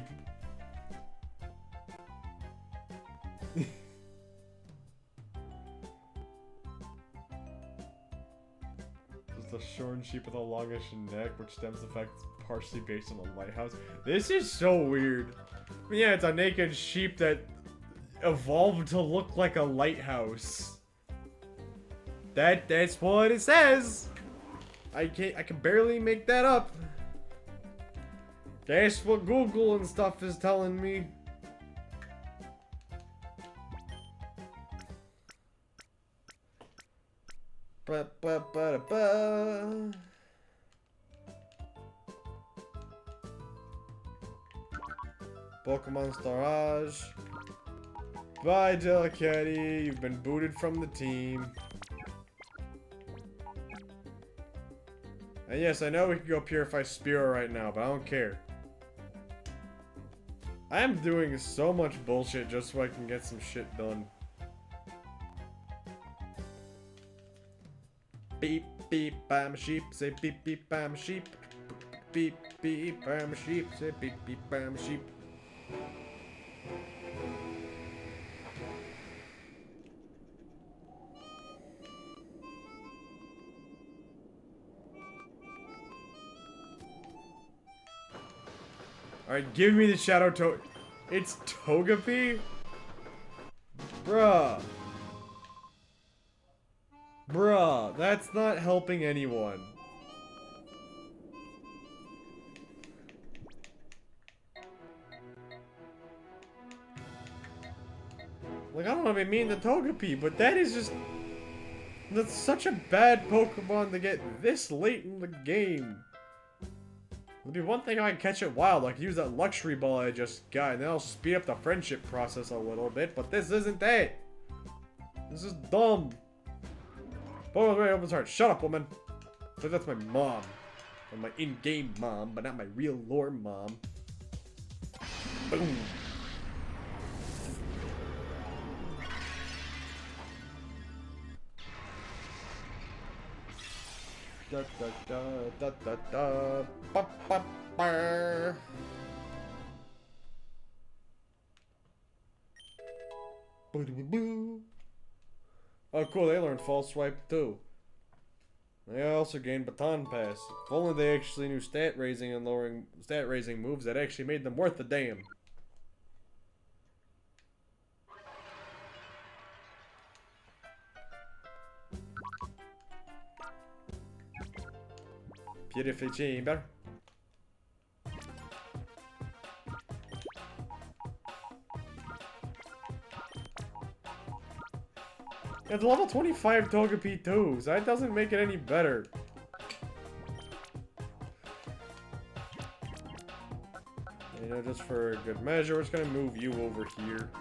Just a shorn sheep with a longish neck, which stems the fact it's partially based on a lighthouse. This is so weird. I mean, yeah, it's a naked sheep that evolved to look like a lighthouse. That's what it says. I can barely make that up. That's what Google and stuff is telling me. Pokemon Starage. Bye, Delicati. You've been booted from the team. And yes, I know we can go Purify Spearow right now, but I don't care. I am doing so much bullshit just so I can get some shit done. Beep, beep, I'm a sheep. Say beep, beep, I'm a sheep. Beep, beep, I'm a sheep. Say beep, beep, I'm a sheep. Alright, give me the Shadow It's Togepi? Bruh. Bruh, that's not helping anyone. Like, I don't know if I mean the Togepi, but that is just... That's such a bad Pokemon to get this late in the game. It'd be one thing if I can catch it wild, I could use that luxury ball I just got, and that'll speed up the friendship process a little bit, but this isn't that. This is dumb. Pokemon's ready to open heart. Shut up, woman. So that's my mom. Or my in-game mom, but not my real lore mom. Boom. Da da da da da da ba ba ba. Oh cool, they learned False Swipe too. They also gained Baton Pass. If only they actually knew stat raising and lowering stat raising moves that actually made them worth the damn. Beautiful chamber. It's level 25 Togepi too, so that doesn't make it any better. You know, just for good measure, we're just gonna move you over here.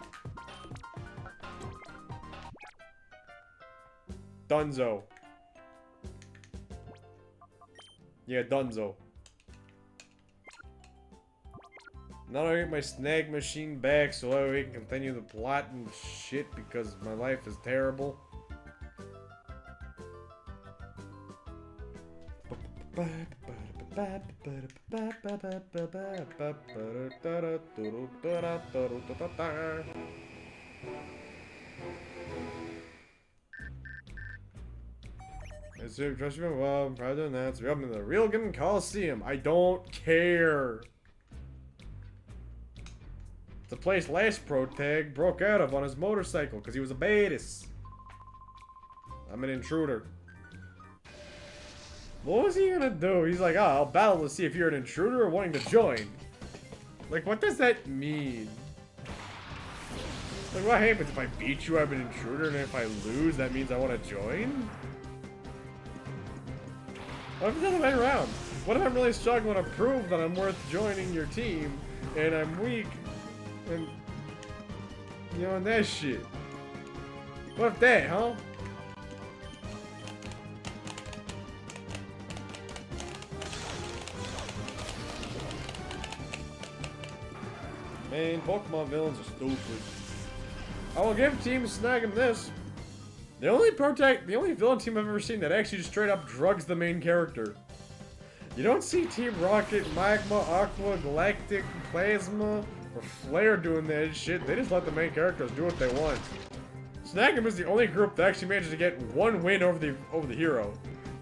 Dunzo. Yeah, Dunzo. Now I get my snag machine back so that we can continue the plot and shit because my life is terrible. Trust me, well, I'm proud to announce we're up in the Real Gaming Coliseum. I don't care. It's a place last protag broke out of on his motorcycle because he was a badass. I'm an intruder. What was he gonna do? He's like, oh, I'll battle to see if you're an intruder or wanting to join. Like, what does that mean? Like, what happens if I beat you, I'm an intruder, and if I lose, that means I want to join? What if it's the other way around? What if I'm really struggling to prove that I'm worth joining your team, and I'm weak, and, you know, and that shit? What if that, huh? Man, Pokemon villains are stupid. I will give Team Snagging this. The only villain team I've ever seen that actually just straight up drugs the main character. You don't see Team Rocket, Magma, Aqua, Galactic, Plasma, or Flare doing that shit. They just let the main characters do what they want. Snag'em is the only group that actually managed to get one win over the hero.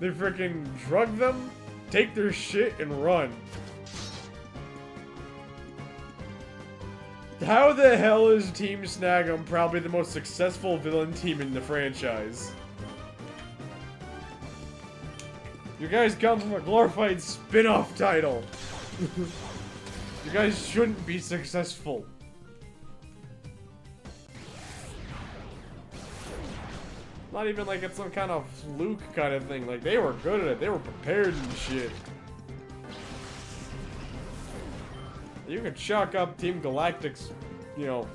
They freaking drug them, take their shit, and run. How the hell is Team Snaggem probably the most successful villain team in the franchise? You guys come from a glorified spin-off title. You guys shouldn't be successful. Not even like it's some kind of fluke kind of thing. Like, they were good at it. They were prepared and shit. You can chalk up Team Galactic's, you know,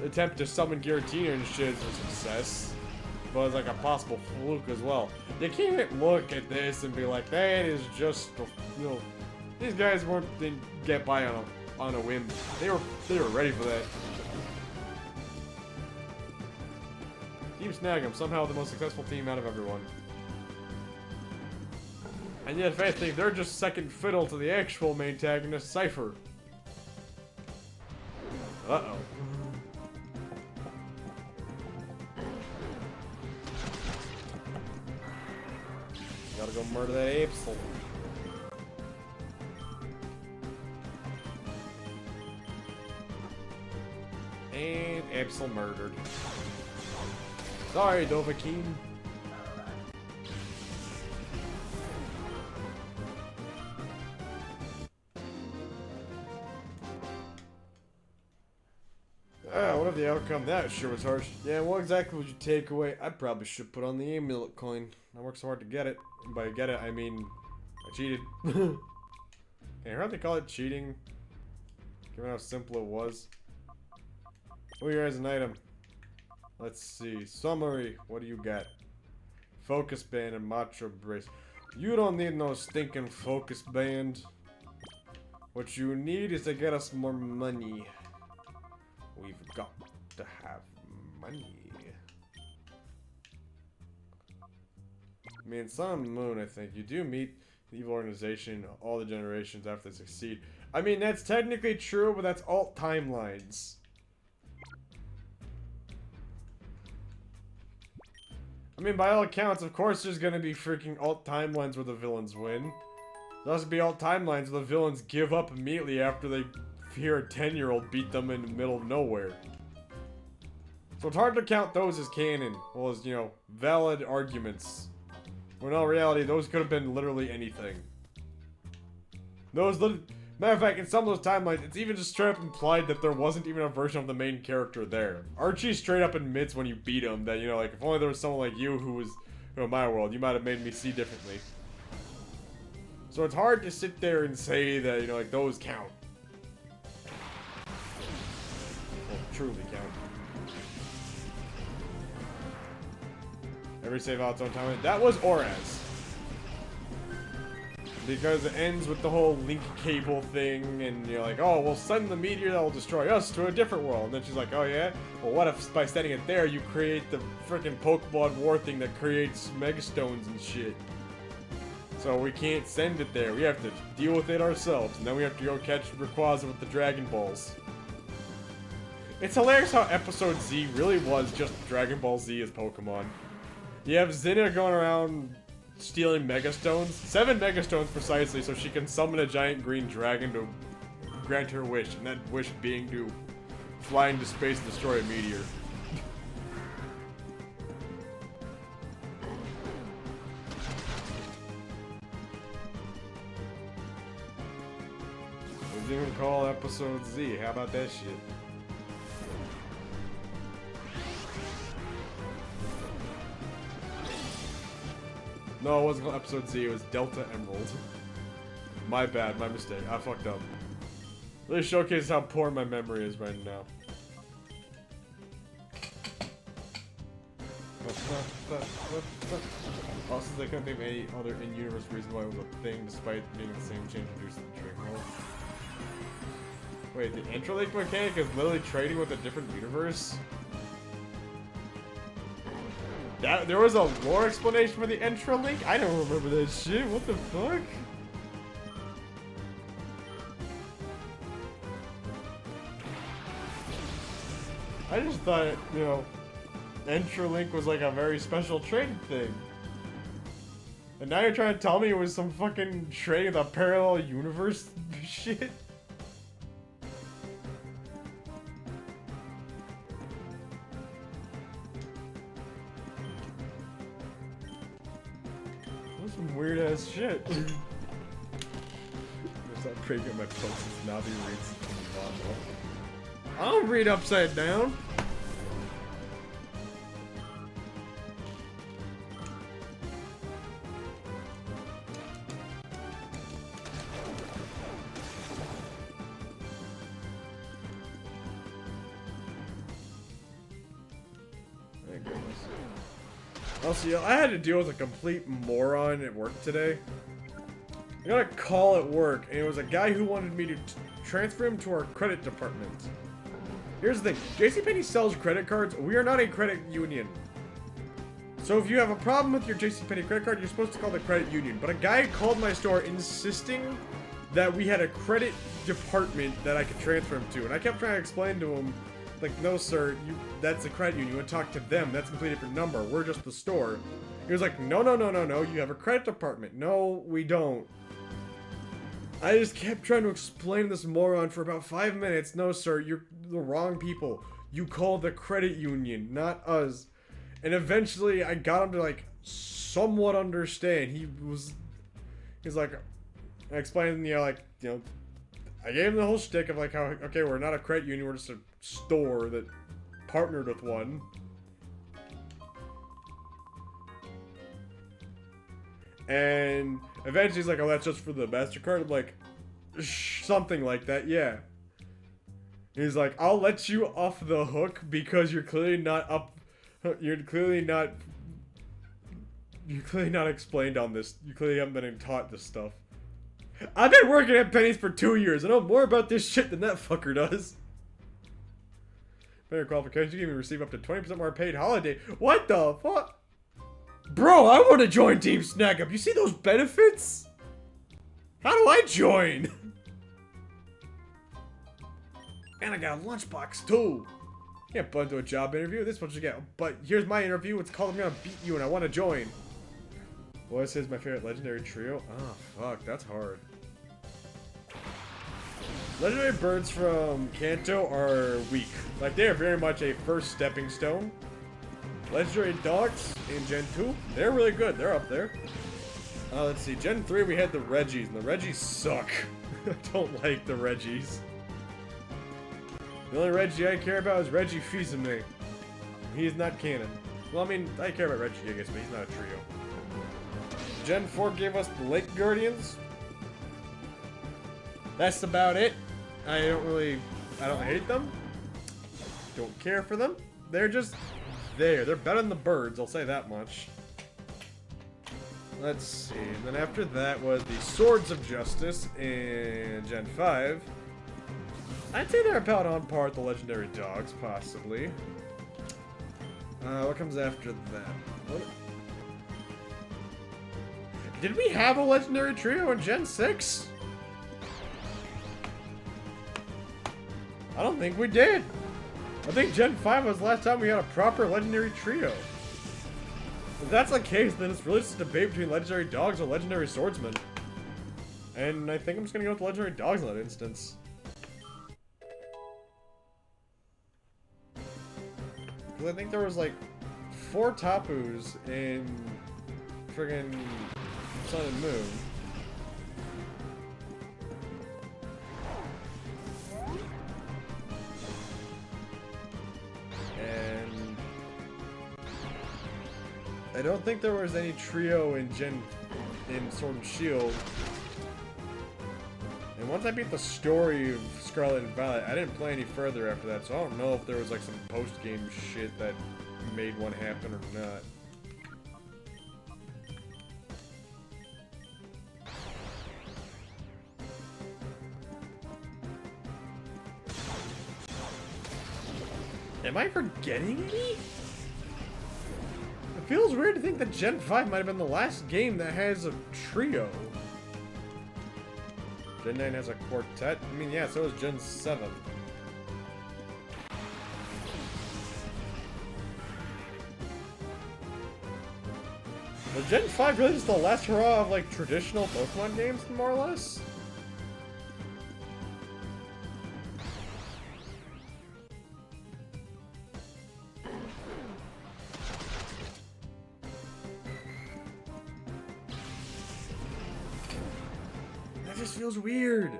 attempt to summon Giratina and shit as a success. But it's like a possible fluke as well. You can't look at this and be like, that is just, you know, these guys didn't get by on a whim. They were ready for that. Team Snaggem, somehow the most successful team out of everyone. And yet, if anything, they're just second fiddle to the actual main antagonist, Cypher. Uh-oh. Gotta go murder that Absol. And Absol murdered. Sorry, Dovahkiin. What if the outcome? That sure was harsh. Yeah, what exactly would you take away? I probably should put on the amulet coin. I worked so hard to get it. And by get it, I mean I cheated. Can you hardly call it cheating? Given how simple it was. Oh, here is an item. Let's see. Summary. What do you got? Focus band and macho brace. You don't need no stinking focus band. What you need is to get us more money. We've got to have money. I mean, Sun and Moon, I think. You do meet the evil organization all the generations after they succeed. I mean, that's technically true, but that's alt timelines. I mean, by all accounts, of course there's gonna be freaking alt timelines where the villains win. There has to be alt timelines where the villains give up immediately after they hear a 10-year-old beat them in the middle of nowhere. So it's hard to count those as canon, well as, you know, valid arguments. When in all reality, those could have been literally anything. Matter of fact, in some of those timelines, it's even just straight up implied that there wasn't even a version of the main character there. Archie straight up admits when you beat him that, you know, like, if only there was someone like you who was, you know, in my world, you might have made me see differently. So it's hard to sit there and say that, you know, like, those count. Well, truly count. Every save out its own time. That was Oraz. Because it ends with the whole link cable thing, and you're like, oh, we'll send the meteor that will destroy us to a different world. And then she's like, oh yeah? Well, what if by sending it there, you create the freaking Pokemon War thing that creates Megastones and shit? So we can't send it there. We have to deal with it ourselves. And then we have to go catch Rayquaza with the Dragon Balls. It's hilarious how Episode Z really was just Dragon Ball Z as Pokemon. You have Zinnia going around stealing Megastones. 7 Megastones precisely, so she can summon a giant green dragon to grant her wish. And that wish being to fly into space and destroy a meteor. We didn't even call Episode Z. How about that shit? No, it wasn't called Episode Z, it was Delta Emerald. My bad, my mistake. I fucked up. Really showcases how poor my memory is right now. Also, they couldn't think of any other in-universe reason why it was a thing, despite being the same change introduced in the Dream World. Wait, the Intralink mechanic is literally trading with a different universe? There was a lore explanation for the Intralink? I don't remember that shit. What the fuck? I just thought, you know, Intralink was like a very special trading thing. And now you're trying to tell me it was some fucking trading of the parallel universe shit? Some weird ass shit. There's not pretty good my posts. Navi reads I don't read upside down. Thank goodness. Also, I had to deal with a complete moron at work today. I got a call at work, and it was a guy who wanted me to transfer him to our credit department. Here's the thing, JCPenney sells credit cards. We are not a credit union. So if you have a problem with your JCPenney credit card, you're supposed to call the credit union. But a guy called my store insisting that we had a credit department that I could transfer him to. And I kept trying to explain to him, like, no sir, that's a credit union. You want to talk to them. That's a completely different number. We're just the store. He was like, no, no, no, no, no. You have a credit department. No, we don't. I just kept trying to explain this moron for about 5 minutes. No, sir, you're the wrong people. You call the credit union, not us. And eventually, I got him to, like, somewhat understand. He's like, I explained, you know, like, you know, I gave him the whole shtick of, like, how, okay, we're not a credit union, we're just a store that partnered with one. And eventually he's like, oh, that's just for the MasterCard? I'm like, something like that, yeah. He's like, I'll let you off the hook because you're clearly not explained on this. You clearly haven't been taught this stuff. I've been working at Penny's for 2 years. I know more about this shit than that fucker does. Better qualifications, you can even receive up to 20% more paid holiday. What the fuck? Bro, I want to join Team Snack Up. You see those benefits? How do I join? And I got a lunchbox too. Can't butt into a job interview. This is what you get. But here's my interview. It's called I'm Gonna Beat You and I Want to Join. What is my favorite legendary trio? Oh, fuck. That's hard. Legendary birds from Kanto are weak. Like, they are very much a first stepping stone. Legendary dogs in Gen 2, they're really good. They're up there. Let's see. Gen 3, we had the Reggies, and the Reggies suck. I don't like the Reggies. The only Reggie I care about is Reggie Fils-Aimé. He's not canon. Well, I mean, I care about Reggie, I guess, but he's not a trio. Gen 4 gave us the Lake Guardians. That's about it. I don't hate them. Don't care for them. They're just there. They're better than the birds, I'll say that much. Let's see. And then after that was the Swords of Justice in Gen 5. I'd say they're about on par with the Legendary Dogs, possibly. What comes after that? What? Did we have a Legendary Trio in Gen 6? I don't think we did. I think Gen 5 was the last time we had a proper Legendary Trio. If that's the case, then it's really just a debate between Legendary Dogs and Legendary Swordsmen. And I think I'm just gonna go with Legendary Dogs in that instance. Because I think there was like 4 Tapus in friggin' Sun and Moon. And I don't think there was any trio in Sword and Shield. And once I beat the story of Scarlet and Violet, I didn't play any further after that, so I don't know if there was like some post-game shit that made one happen or not. Am I forgetting any? It feels weird to think that Gen 5 might have been the last game that has a trio. Gen 9 has a quartet. I mean, yeah, so is Gen 7. Was Gen 5 really just the last hurrah of, like, traditional Pokemon games, more or less? That just feels weird.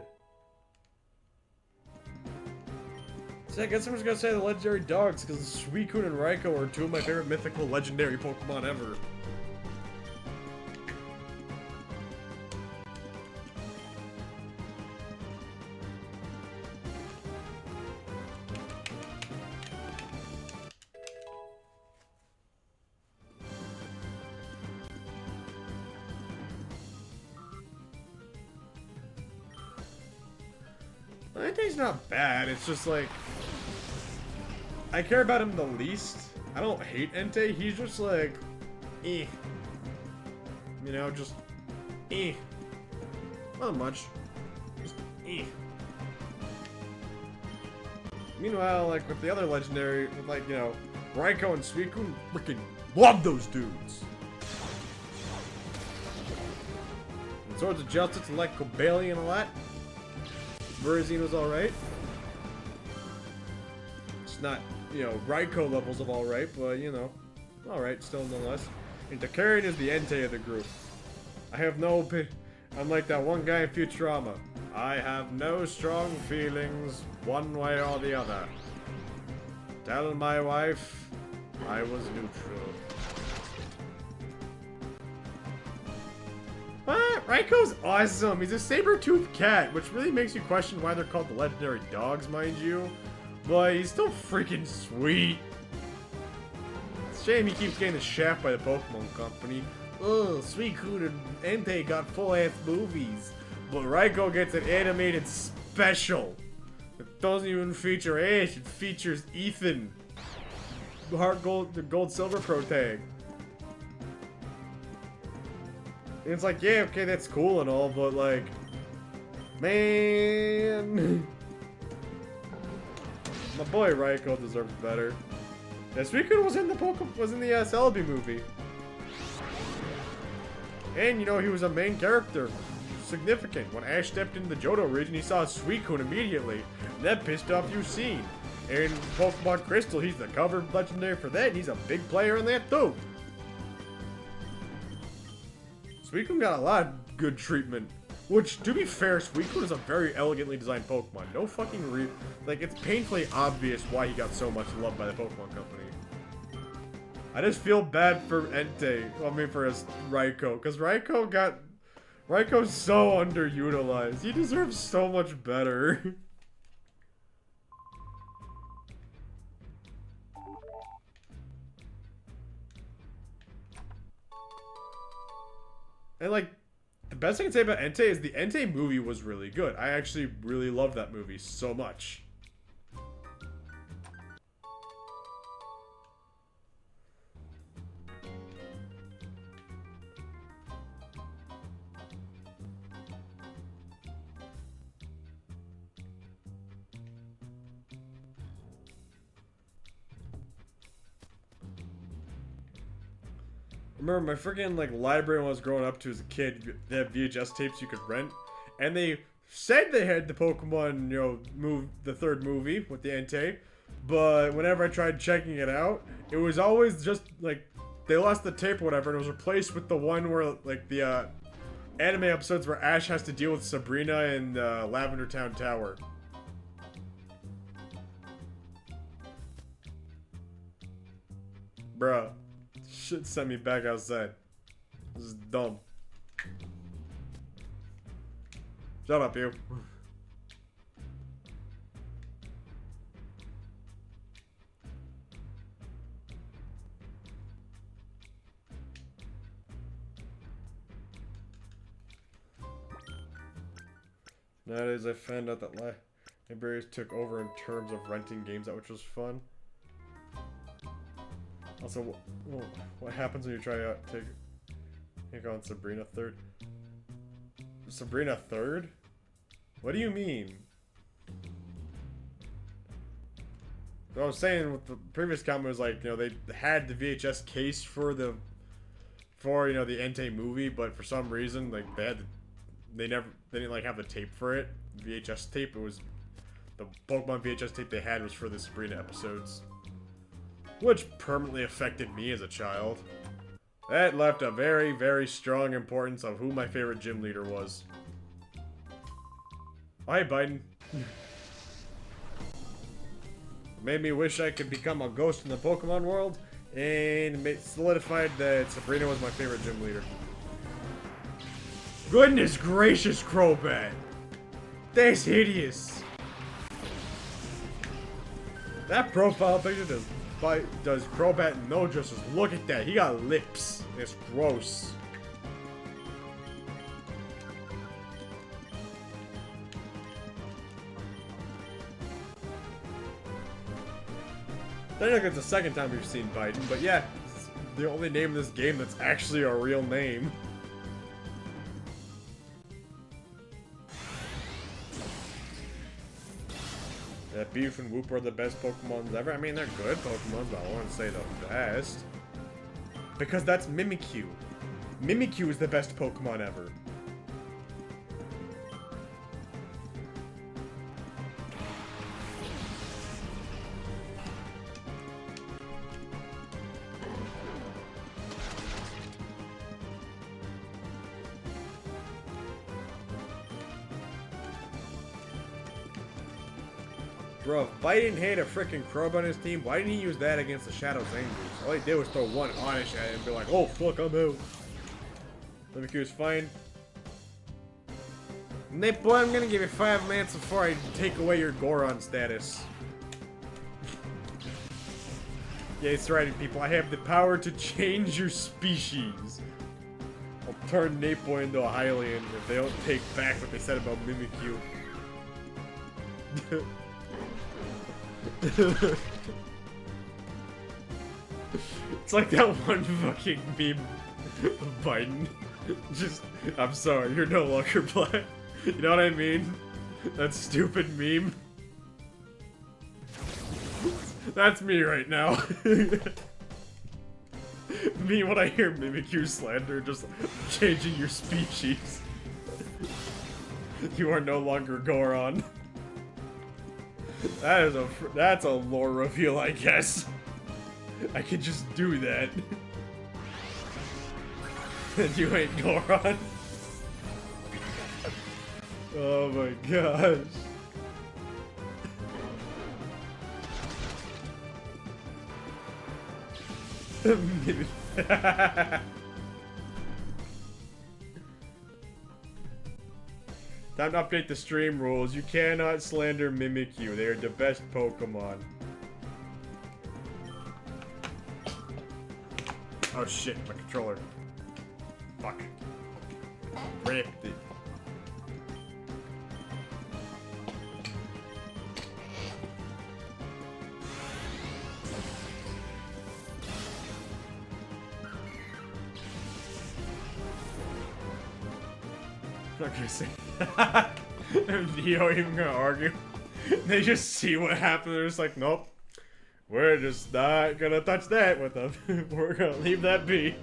So I guess I'm just gonna say the Legendary Dogs, because Suicune and Raikou are 2 of my favorite mythical legendary Pokemon ever. Entei's not bad, it's just like... I care about him the least. I don't hate Entei, he's just like... eh. You know, just... eh. Not much. Just eh. Meanwhile, like, with the other legendary, with like, you know, Raikou and Suicune, freaking love those dudes! And Swords of Justice, I like Cobalion a lot. Verizine was alright. It's not, you know, Raikou levels of alright, but, you know, alright still nonetheless. And Takarian is the Entei of the group. I have no opinion. Unlike that one guy in Futurama. I have no strong feelings one way or the other. Tell my wife I was neutral. What? Raikou's awesome. He's a saber-toothed cat, which really makes you question why they're called the Legendary Dogs, mind you. But he's still freaking sweet. It's a shame he keeps getting the shaft by the Pokemon Company. Ugh, Suicune and Entei got full-ass movies. But Raikou gets an animated special. It doesn't even feature Ash, it features Ethan. The Gold-Silver Pro Tag. And it's like, yeah, okay, that's cool and all, but like, man, my boy Raikou deserves better. Yeah, Suicune was in the Celebi movie, and you know he was a main character, significant. When Ash stepped into the Johto region, he saw Suicune immediately, and that pissed off Yucine. And Pokemon Crystal, he's the covered legendary for that, and he's a big player in that too. Suicune got a lot of good treatment. Which, to be fair, Suicune is a very elegantly designed Pokemon. No fucking like, it's painfully obvious why he got so much love by the Pokemon Company. I just feel bad for Entei. Well, I mean, for his Raikou. Because Raikou's so underutilized. He deserves so much better. And like, the best thing I can say about Entei is the Entei movie was really good. I actually really loved that movie so much. I remember my freaking like library when I was growing up to as a kid, they had VHS tapes you could rent, and they said they had the Pokemon, the third movie with the Entei, but whenever I tried checking it out, it was always just like they lost the tape or whatever, and it was replaced with the one where like the anime episodes where Ash has to deal with Sabrina and Lavender Town Tower. Bruh. Shit sent me back outside. This is dumb. Shut up, you. Nowadays, I found out that libraries took over in terms of renting games out, which was fun. Also, what happens when you try out take on Sabrina 3rd? Sabrina 3rd? What do you mean? What I was saying with the previous comment was like, they had the VHS case for the Entei movie, but for some reason, like they didn't like have the tape for it. VHS tape. It was the Pokemon VHS tape they had was for the Sabrina episodes. Which permanently affected me as a child. That left a very, very strong importance of who my favorite gym leader was. Oh, hey, Biden. Made me wish I could become a ghost in the Pokemon world, and solidified that Sabrina was my favorite gym leader. Goodness gracious, Crobat! That's hideous! That profile picture does Crobat no justice. Look at that. He got lips. It's gross. I think it's the second time we've seen Biden, but yeah, it's the only name in this game that's actually a real name. Yeah, Beef and Whoop are the best Pokemons ever. I mean, they're good Pokemons, but I wouldn't say the best. Because that's Mimikyu. Mimikyu is the best Pokemon ever. Bro, if Biden had a freaking Crobat on his team, why didn't he use that against the Shadow's Angels? All he did was throw one Oddish at it and be like, oh fuck, I'm out. Mimikyu is fine. Nate boy, I'm gonna give you 5 minutes before I take away your Goron status. Yeah, it's right, people. I have the power to change your species. I'll turn Nate boy into a Hylian if they don't take back what they said about Mimikyu. It's like that one fucking meme of Biden. Just, I'm sorry, you're no longer black. You know what I mean? That stupid meme. That's me right now. Me when I hear Mimikyu slander, just changing your species. You are no longer Goron. That's a lore reveal, I guess. I could just do that. And you ain't Goron. Oh my gosh. Time to update the stream rules. You cannot slander Mimikyu. They are the best Pokemon. Oh shit, my controller. Fuck. Ripped it. I'm not gonna say. Neo even gonna argue. They just see what happened. They're just like, nope. We're just not gonna touch that with them. We're gonna leave that be.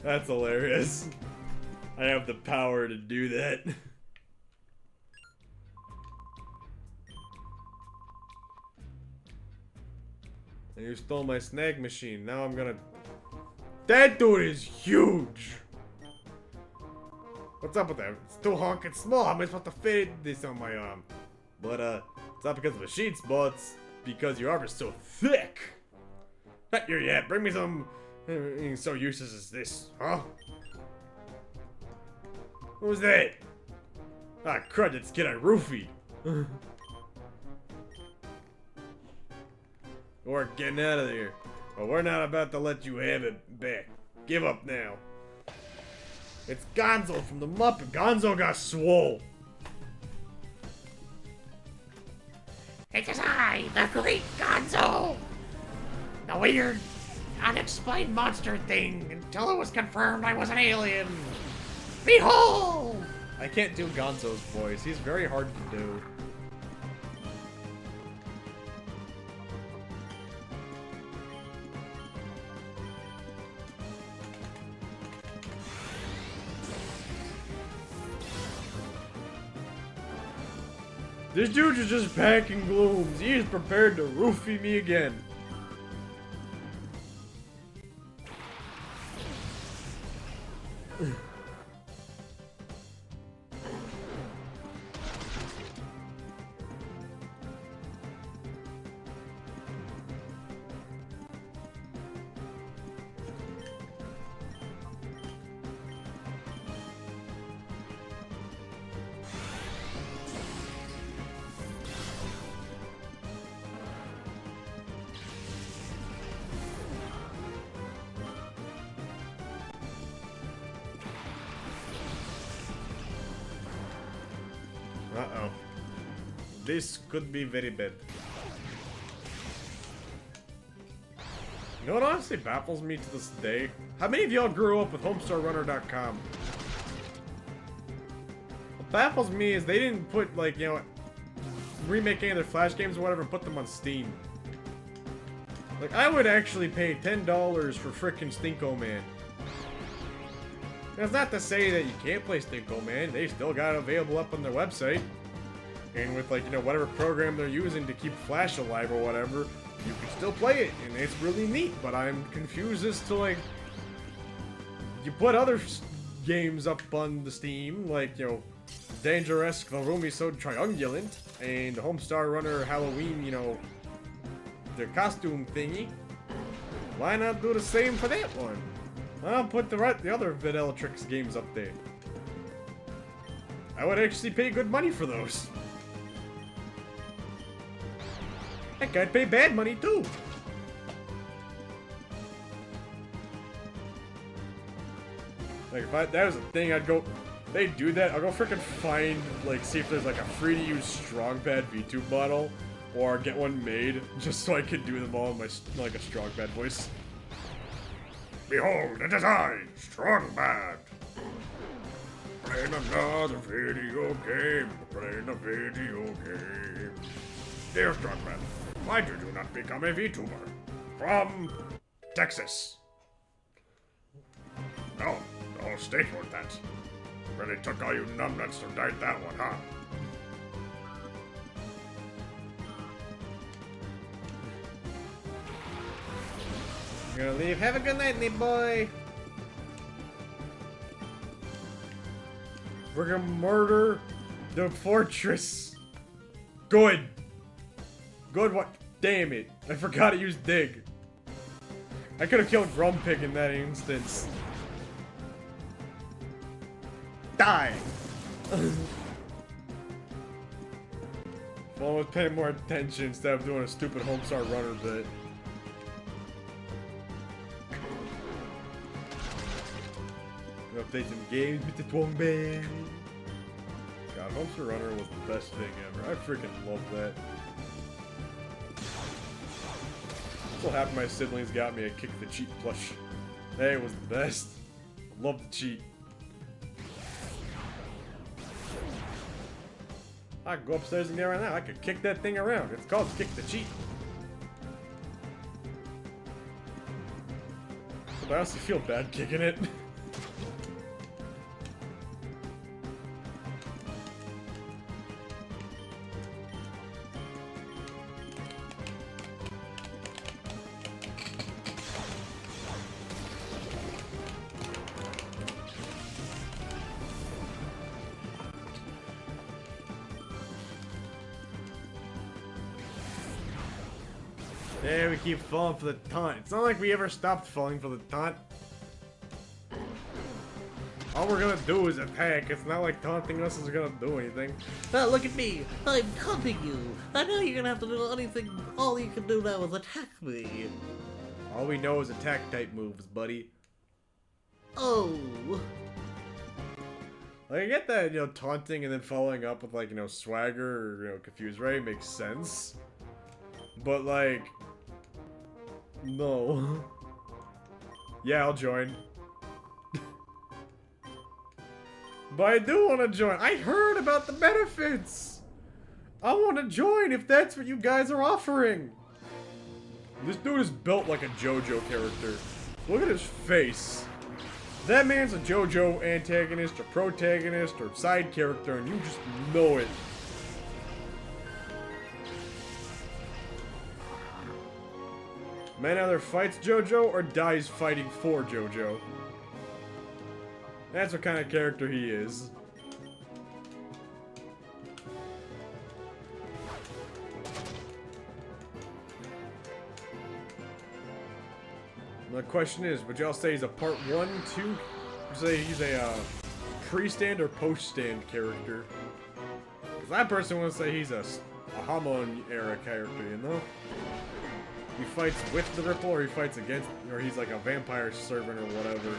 That's hilarious. I have the power to do that. And you stole my snag machine. Now I'm gonna... That dude is huge! What's up with that? It's too honking small. How am I supposed to fit this on my arm? But, it's not because of the sheets, but it's because your arm is so thick. Not here yet. Bring me some... so useless as this, huh? What was that? Ah, crud, it's Kid on Roofie. We're getting out of here. But we're not about to let you have it back. Give up now. It's Gonzo from the Muppet. Gonzo got swole. It is I, the great Gonzo! The weird, unexplained monster thing until it was confirmed I was an alien. Behold! I can't do Gonzo's voice. He's very hard to do. This dude is just packing glooms. He is prepared to roofie me again. Uh-oh. This could be very bad. You know what honestly baffles me to this day? How many of y'all grew up with HomestarRunner.com? What baffles me is they didn't put, like, you know, remake any of their Flash games or whatever and put them on Steam. Like, I would actually pay $10 for frickin' Stinko Man. That's not to say that you can't play Stinko Man. They still got it available up on their website. And with, like, you know, whatever program they're using to keep Flash alive or whatever, you can still play it. And it's really neat. But I'm confused as to, like, you put other games up on the Steam, like, you know, Dangerous, the Roomy So Triungulant, and the Homestar Runner Halloween, you know, their costume thingy. Why not do the same for that one? I'll put the other Videlatrix games up there. I would actually pay good money for those. Heck, I'd pay bad money too. Like if that was a thing, I'd go. They do that. I'll go freaking find, like, see if there's like a free to use Strong Pad VTube model, or get one made just so I could do them all in my like a Strong Pad voice. Behold, it is I, Strong Bad. Playing another video game. Playing a video game. Dear Strong Bad, why did you not become a VTuber? From Texas. No, the whole state wrote that. Really took all you numbnuts to write that one, huh? I'm gonna leave. Have a good night, me boy. We're gonna murder the fortress. Good. Good. What? Damn it! I forgot to use dig. I could have killed Grumpig in that instance. Die. Well, I was paying more attention instead of doing a stupid Homestar Runner bit. play some games with the Twombe. God, Homester Runner was the best thing ever. I freaking love that. So happy my siblings got me a Kick the Cheat plush. Hey, it was the best. Love the cheat. I can go upstairs and get around that. I could kick that thing around. It's called Kick the Cheat. But I also feel bad kicking it. Yeah, we keep falling for the taunt. It's not like we ever stopped falling for the taunt. All we're gonna do is attack. It's not like taunting us is gonna do anything. Look at me! I'm taunting you! I know you're gonna have to do anything. All you can do now is attack me. All we know is attack type moves, buddy. Oh. Like, I get that, you know, taunting and then following up with, like, you know, swagger or, you know, confuse ray makes sense. But, like, no. Yeah, I'll join. But I do want to join. I heard about the benefits. I want to join if that's what you guys are offering. This dude is built like a JoJo character. Look at his face. That man's a JoJo antagonist or protagonist or side character, and you just know it. Man either fights JoJo or dies fighting for JoJo. That's what kind of character he is. The question is, would y'all say he's a part 1, 2? Would you say he's a pre-stand or post-stand character? Because I personally want to say he's a Hamon era character, you know? He fights with the Ripple, or he fights against, or he's like a vampire servant or whatever.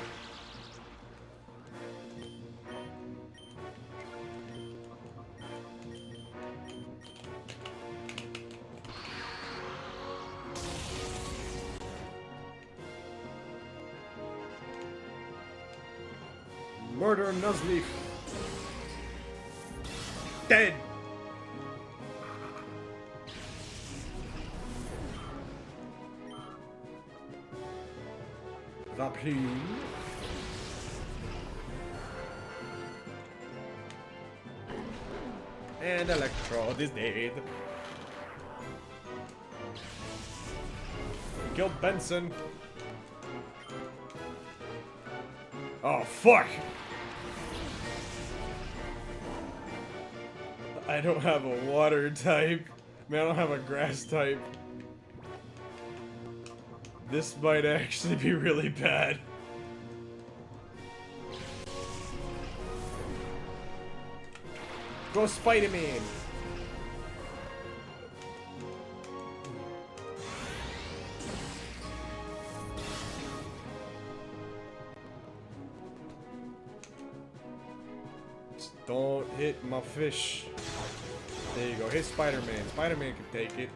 Murder Nuzleaf. Dead. The plume. And Electrode is dead. Killed Benson. Oh, fuck! I don't have a water type. I mean, I don't have a grass type. This might actually be really bad. Go Spider-Man! Just don't hit my fish. There you go. Hit Spider-Man. Spider-Man can take it.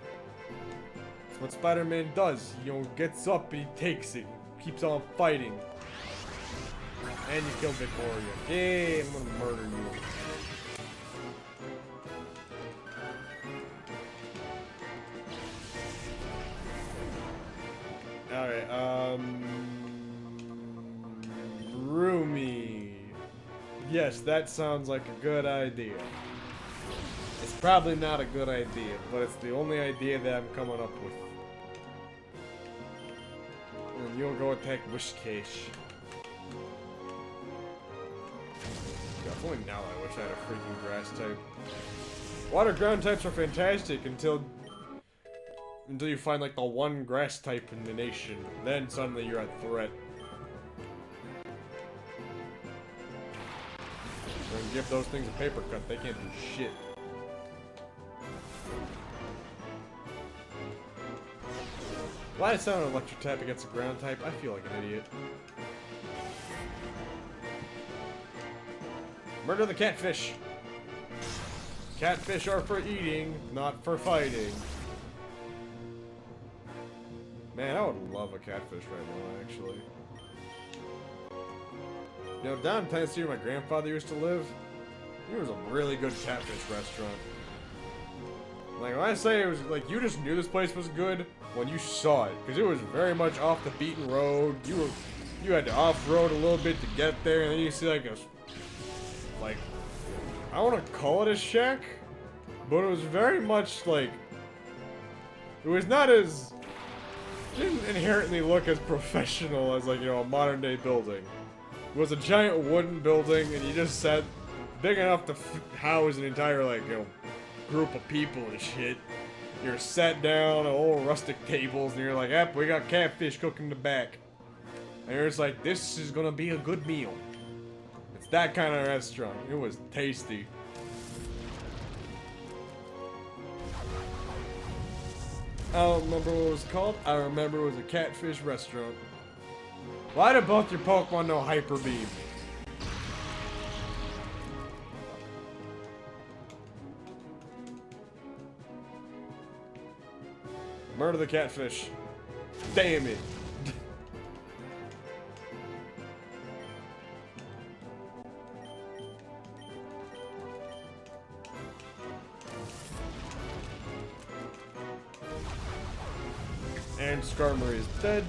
That's what Spider-Man does. He, you know, gets up and he takes it. Keeps on fighting. And you kill Victoria. Yeah, I'm gonna murder you. Alright, Roomy. Yes, that sounds like a good idea. It's probably not a good idea, but it's the only idea that I'm coming up with. And you'll go attack Wishcash. God, if only now I wish I had a freaking grass type. Water ground types are fantastic until you find like the one grass type in the nation. Then suddenly you're a threat. And give those things a paper cut, they can't do shit. Why is sound electric type against a ground type? I feel like an idiot. Murder the catfish. Catfish are for eating, not for fighting. Man, I would love a catfish right now, actually. You know, down in Tennessee where my grandfather used to live, there was a really good catfish restaurant. Like, when I say it was, like, you just knew this place was good when you saw it. Because it was very much off the beaten road. You had to off-road a little bit to get there, and then you see, like, like, I don't want to call it a shack, but it was very much, like, it was not as, it didn't inherently look as professional as, like, you know, a modern-day building. It was a giant wooden building, and you just sat big enough to house an entire, like, you know, group of people and shit. You're sat down at old rustic tables, and you're like, yep, we got catfish cooking in the back. And you're just like, this is gonna be a good meal. It's that kind of restaurant. It was tasty. I don't remember what it was called. I remember it was a catfish restaurant. Why do both your Pokemon know Hyper Beam? Murder the catfish. Damn it. And Skarmory is dead.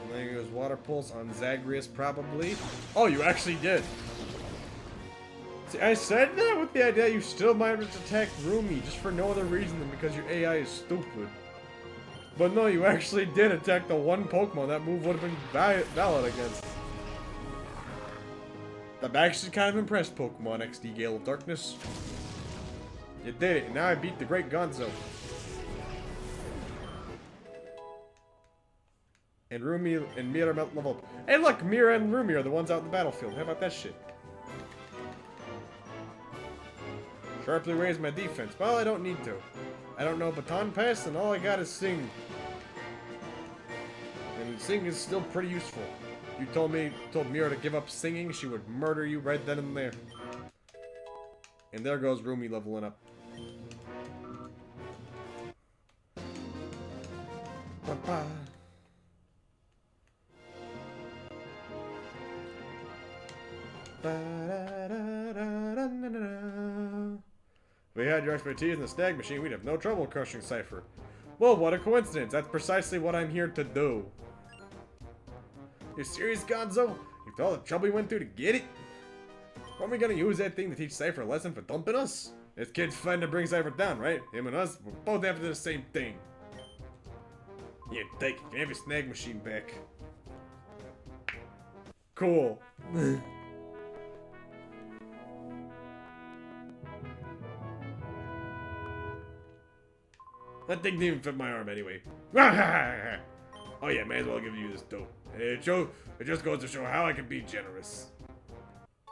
And then goes Water Pulse on Zagreus, probably. Oh, you actually did. See, I said that with the idea you still might just attack Rumi just for no other reason than because your AI is stupid. But no, you actually did attack the one Pokemon that move would have been valid against. I'm actually kind of impressed, Pokemon XD Gale of Darkness. You did it, and now I beat the great Gonzo. And Rumi and Mira are level up. Hey look, Mira and Rumi are the ones out in the battlefield. How about that shit? Sharply raise my defense. Well, I don't need to. I don't know Baton Pass, and all I got is Sing. And Sing is still pretty useful. You told Mira to give up singing, she would murder you right then and there. And there goes Rumi leveling up. Ba-ba. If we had your expertise in the snag machine, we'd have no trouble crushing Cypher. Well, what a coincidence. That's precisely what I'm here to do. You serious, Gonzo? After all the trouble we went through to get it? Aren't we gonna use that thing to teach Cypher a lesson for dumping us? This kid's fighting to bring Cypher down, right? Him and us, we're both after the same thing. Yeah, take it. You can have your snag machine back. Cool. That thing didn't even fit my arm anyway. Oh yeah, may as well give you this dope. It just goes to show how I can be generous.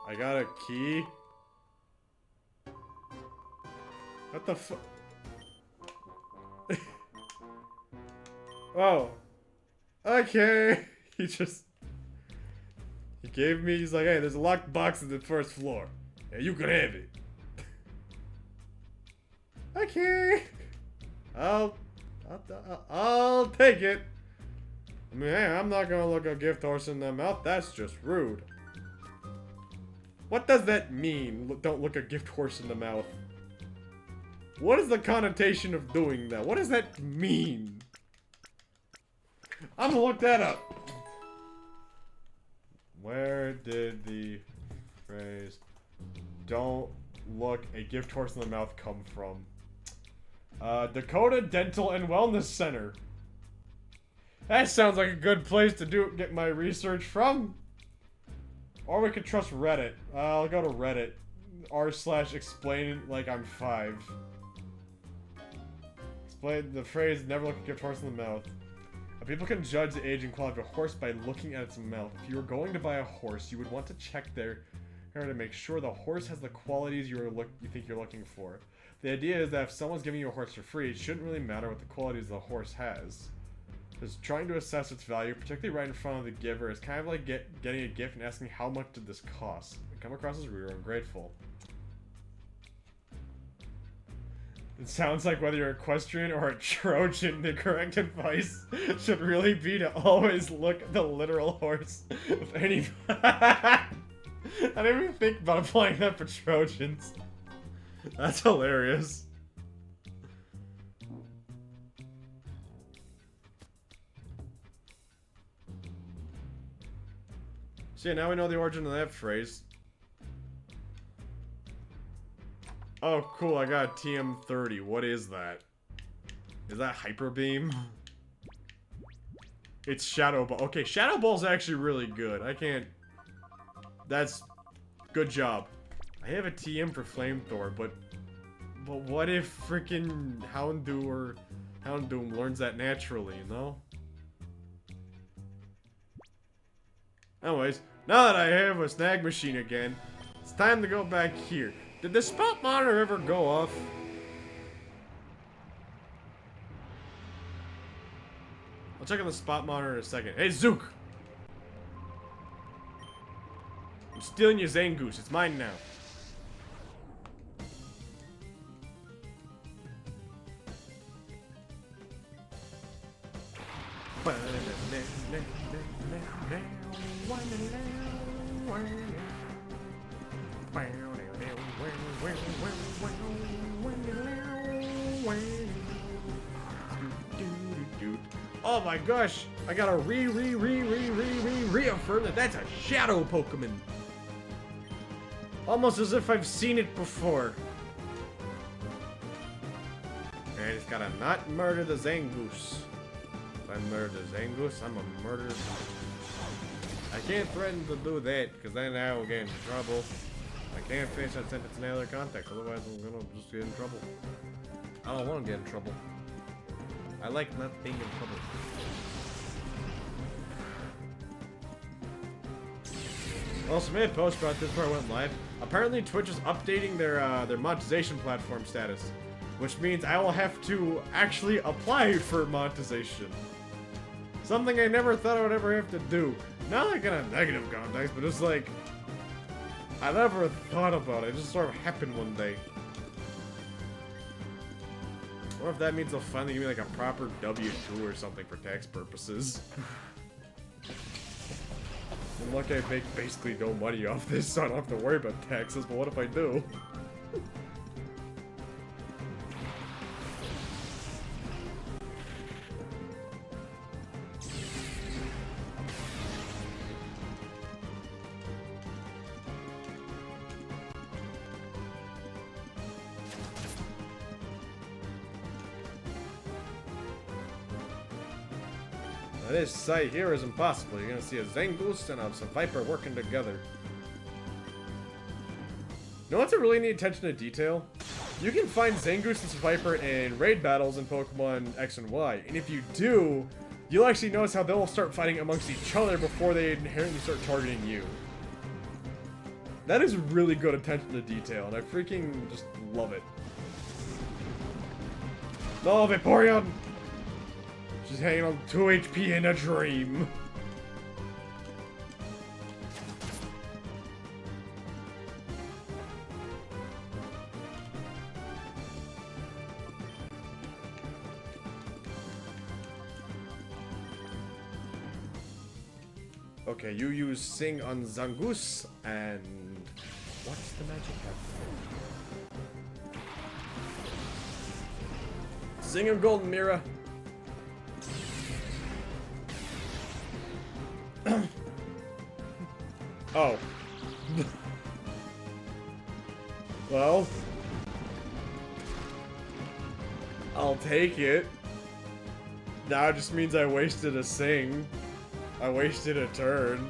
I got a key. What the fu- Oh. Okay. He gave me, he's like, hey, there's a locked box on the first floor. Yeah, you can have it. Okay. I'll take it. I mean, hey, I'm not gonna look a gift horse in the mouth. That's just rude. What does that mean? Don't look a gift horse in the mouth. What is the connotation of doing that? What does that mean? I'm gonna look that up. Where did the phrase "don't look a gift horse in the mouth" come from? Dakota Dental and Wellness Center. That sounds like a good place to get my research from. Or we could trust Reddit. I'll go to Reddit. r/explain like I'm 5. Explain the phrase "never look a gift horse in the mouth." People can judge the age and quality of a horse by looking at its mouth. If you were going to buy a horse, you would want to check there to make sure the horse has the qualities you think you're looking for. The idea is that if someone's giving you a horse for free, it shouldn't really matter what the qualities the horse has. Just trying to assess its value, particularly right in front of the giver, is kind of like getting a gift and asking how much did this cost. It come across as rude or ungrateful. It sounds like whether you're equestrian or a Trojan, the correct advice should really be to always look at the literal horse with any... I didn't even think about applying that for Trojans. That's hilarious. So yeah, now we know the origin of that phrase. Oh, cool, I got TM30. What is that? Is that Hyper Beam? It's Shadow Ball. Okay, Shadow Ball's actually really good. I can't... That's... Good job. I have a TM for Flamethrower, but what if freaking Houndoom learns that naturally, you know? Anyways, now that I have a snag machine again, it's time to go back here. Did the spot monitor ever go off? I'll check on the spot monitor in a second. Hey, Zook! I'm stealing your Zangoose. It's mine now. Oh my gosh! I gotta reaffirm that that's a shadow Pokemon. Almost as if I've seen it before. And I just gotta not murder the Zangoose. If I murder the Zangoose, I'm a murderer. I can't threaten to do that, because then I will get in trouble. I can't finish that sentence in any other context, otherwise I'm gonna just get in trouble. I don't want to get in trouble. I like not being in trouble. Also made a post about this before I went live. Apparently Twitch is updating their monetization platform status, which means I will have to actually apply for monetization. Something I never thought I would ever have to do. Not like in a negative context, but just like I never thought about it. It just sort of happened one day. Or if that means they'll finally give me like a proper W-2 or something for tax purposes. And lucky I make basically no money off this, so I don't have to worry about taxes, but what if I do? Now this sight here is impossible. You're gonna see a Zangoose and a Viper working together. You know what's a really neat attention to detail? You can find Zangoose and Viper in raid battles in Pokemon X and Y, and if you do, you'll actually notice how they'll start fighting amongst each other before they inherently start targeting you. That is really good attention to detail, and I freaking just love it. No, Vaporeon! She's hanging on 2 HP in a dream. Okay, you use Sing on Zangoose, and what's the magic have? Sing of Golden Mira. Oh. Well. I'll take it. Now it just means I wasted a Sing. I wasted a turn.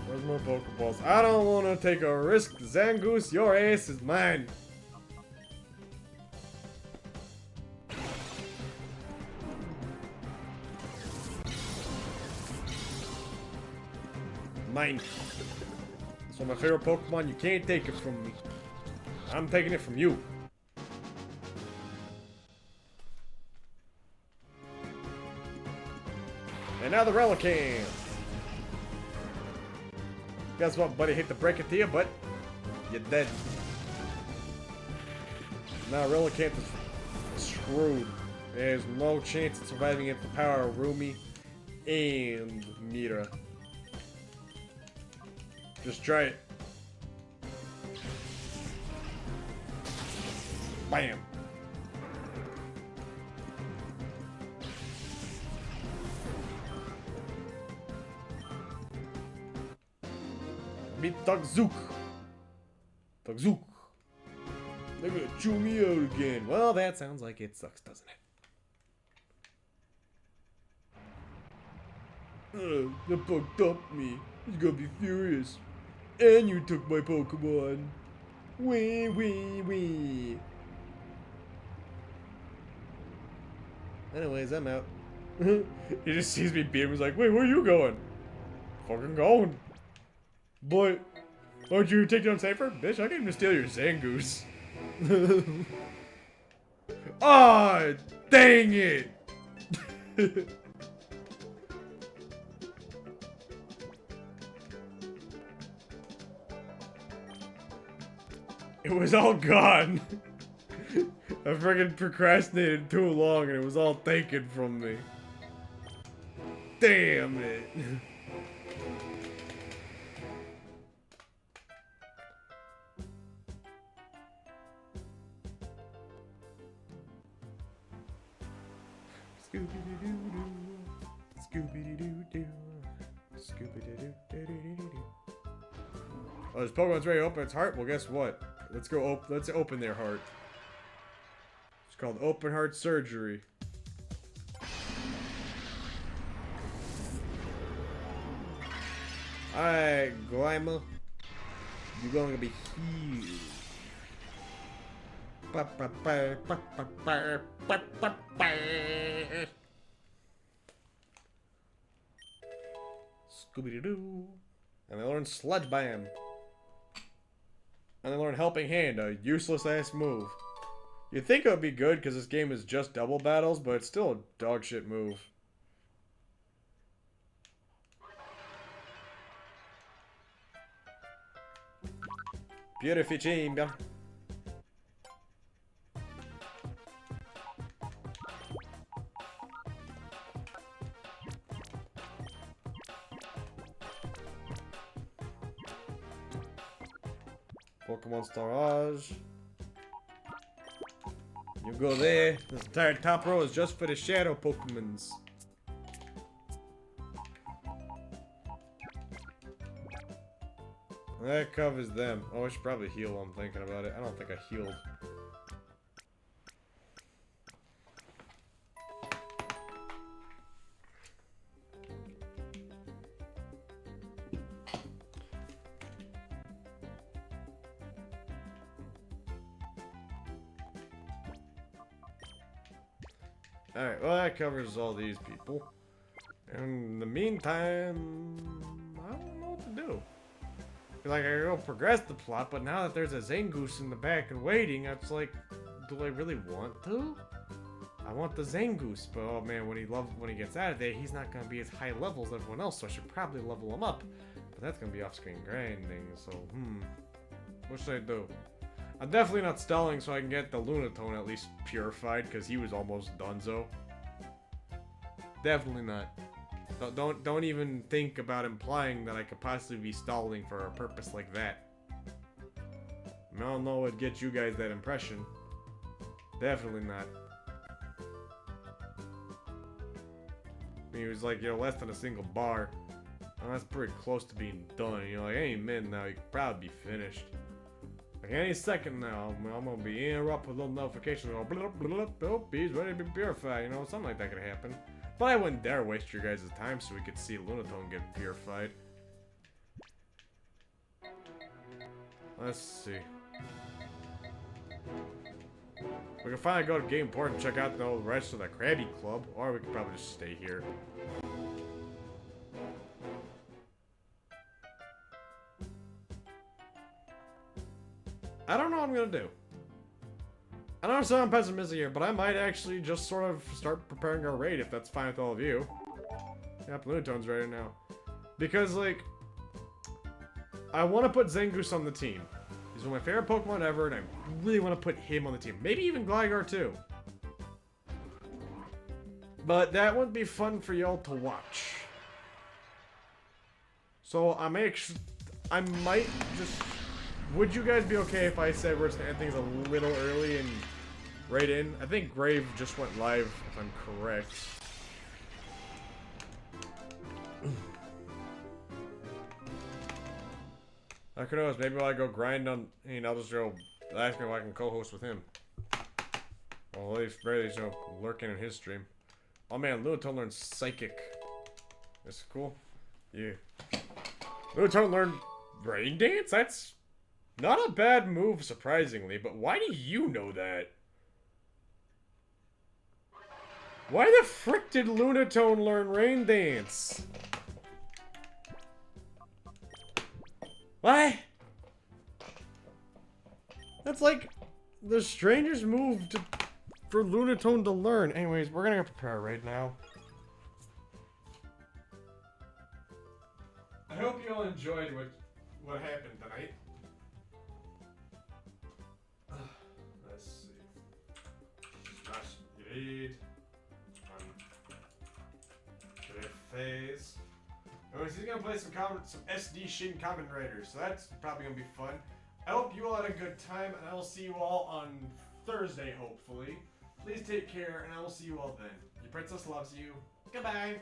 Where's my Pokeballs? I don't want to take a risk. Zangoose, your ace is mine. Mine. So my favorite Pokemon, you can't take it from me. I'm taking it from you. And now the Relicanth. Guess what, buddy? Hate to break it to you, but you're dead. Now Relicanth is screwed. There's no chance of surviving against the power of Rumi and Mira. Just try it. Bam. Meet Tugzook. Tugzook. They're gonna chew me out again. Well, that sounds like it sucks, doesn't it? That bug dumped me. He's gonna be furious. And you took my Pokemon. Wee, wee, wee. Anyways, I'm out. He just sees me beat him. He's like, wait, where are you going? Fucking going. But, aren't you taking on Cypher? Bitch, I can't even steal your Zangoose. Ah, oh, dang it. It was all gone. I freaking procrastinated too long and it was all taken from me. Damn it. Scooby-Doo-Doo-Doo. Scooby-Doo-Doo-Doo. Scooby-Doo-Doo-Doo-Doo-Doo. Oh, this Pokemon's ready to open its heart? Well, guess what? Let's go let's open their heart. It's called open heart surgery. Alright, Glyma. You're gonna be healed. Scooby-Doo. And I learned Sludge Bam. And I learned Helping Hand, a useless ass move. You'd think it would be good because this game is just double battles, but it's still a dog shit move. Beautiful chamber. Pokemon Starage. You go there. This entire top row is just for the shadow Pokemons. That covers them. Oh, I should probably heal while I'm thinking about it. I don't think I healed. Alright, well that covers all these people. In the meantime, I don't know what to do. Like, I go progress the plot, but now that there's a Zangoose in the back and waiting, it's like, do I really want to? I want the Zangoose, but oh man, when he gets out of there, he's not gonna be as high level as everyone else, so I should probably level him up. But that's gonna be off-screen grinding, so what should I do? I'm definitely not stalling so I can get the Lunatone at least purified, because he was almost donezo. Definitely not. Don't even think about implying that I could possibly be stalling for a purpose like that. I don't know what gets you guys that impression. Definitely not. I mean, he was like, less than a single bar. Well, that's pretty close to being done. Like, any minute now, you could probably be finished. Like, any second now, I'm gonna be interrupted with a little notification. Go, blip, blip, blip, he's ready to be purified. Something like that could happen. But I wouldn't dare waste your guys' time so we could see Lunatone get purified. Let's see. We can finally go to Gameport and check out the rest of the Krabby Club, or we could probably just stay here. I don't know what I'm gonna do. I know I sound pessimistic here, but I might actually just sort of start preparing our raid if that's fine with all of you. Yep, Lunatone's ready now. Because, like, I want to put Zangoose on the team. He's one of my favorite Pokemon ever, and I really want to put him on the team. Maybe even Gligar, too. But that would be fun for y'all to watch. So, I might just... Would you guys be okay if I said we're just gonna end things a little early and right in? I think Grave just went live, if I'm correct. Who knows? Maybe while I go grind on, I'll just go ask me if I can co-host with him. Well, at least barely lurking in his stream. Oh man, Lunatone learned Psychic. That's cool. Yeah. Lunatone learned Rain Dance? That's not a bad move, surprisingly, but why do you know that? Why the frick did Lunatone learn Rain Dance? What? That's like the strangest move for Lunatone to learn. Anyways, we're gonna prepare right now. I hope you all enjoyed what happened tonight. Let's see. Smash Raid. Phase. Anyways, he's gonna play some SD Shin Kamen Riders, so that's probably gonna be fun. I hope you all had a good time, and I will see you all on Thursday, hopefully. Please take care, and I will see you all then. Your princess loves you. Goodbye.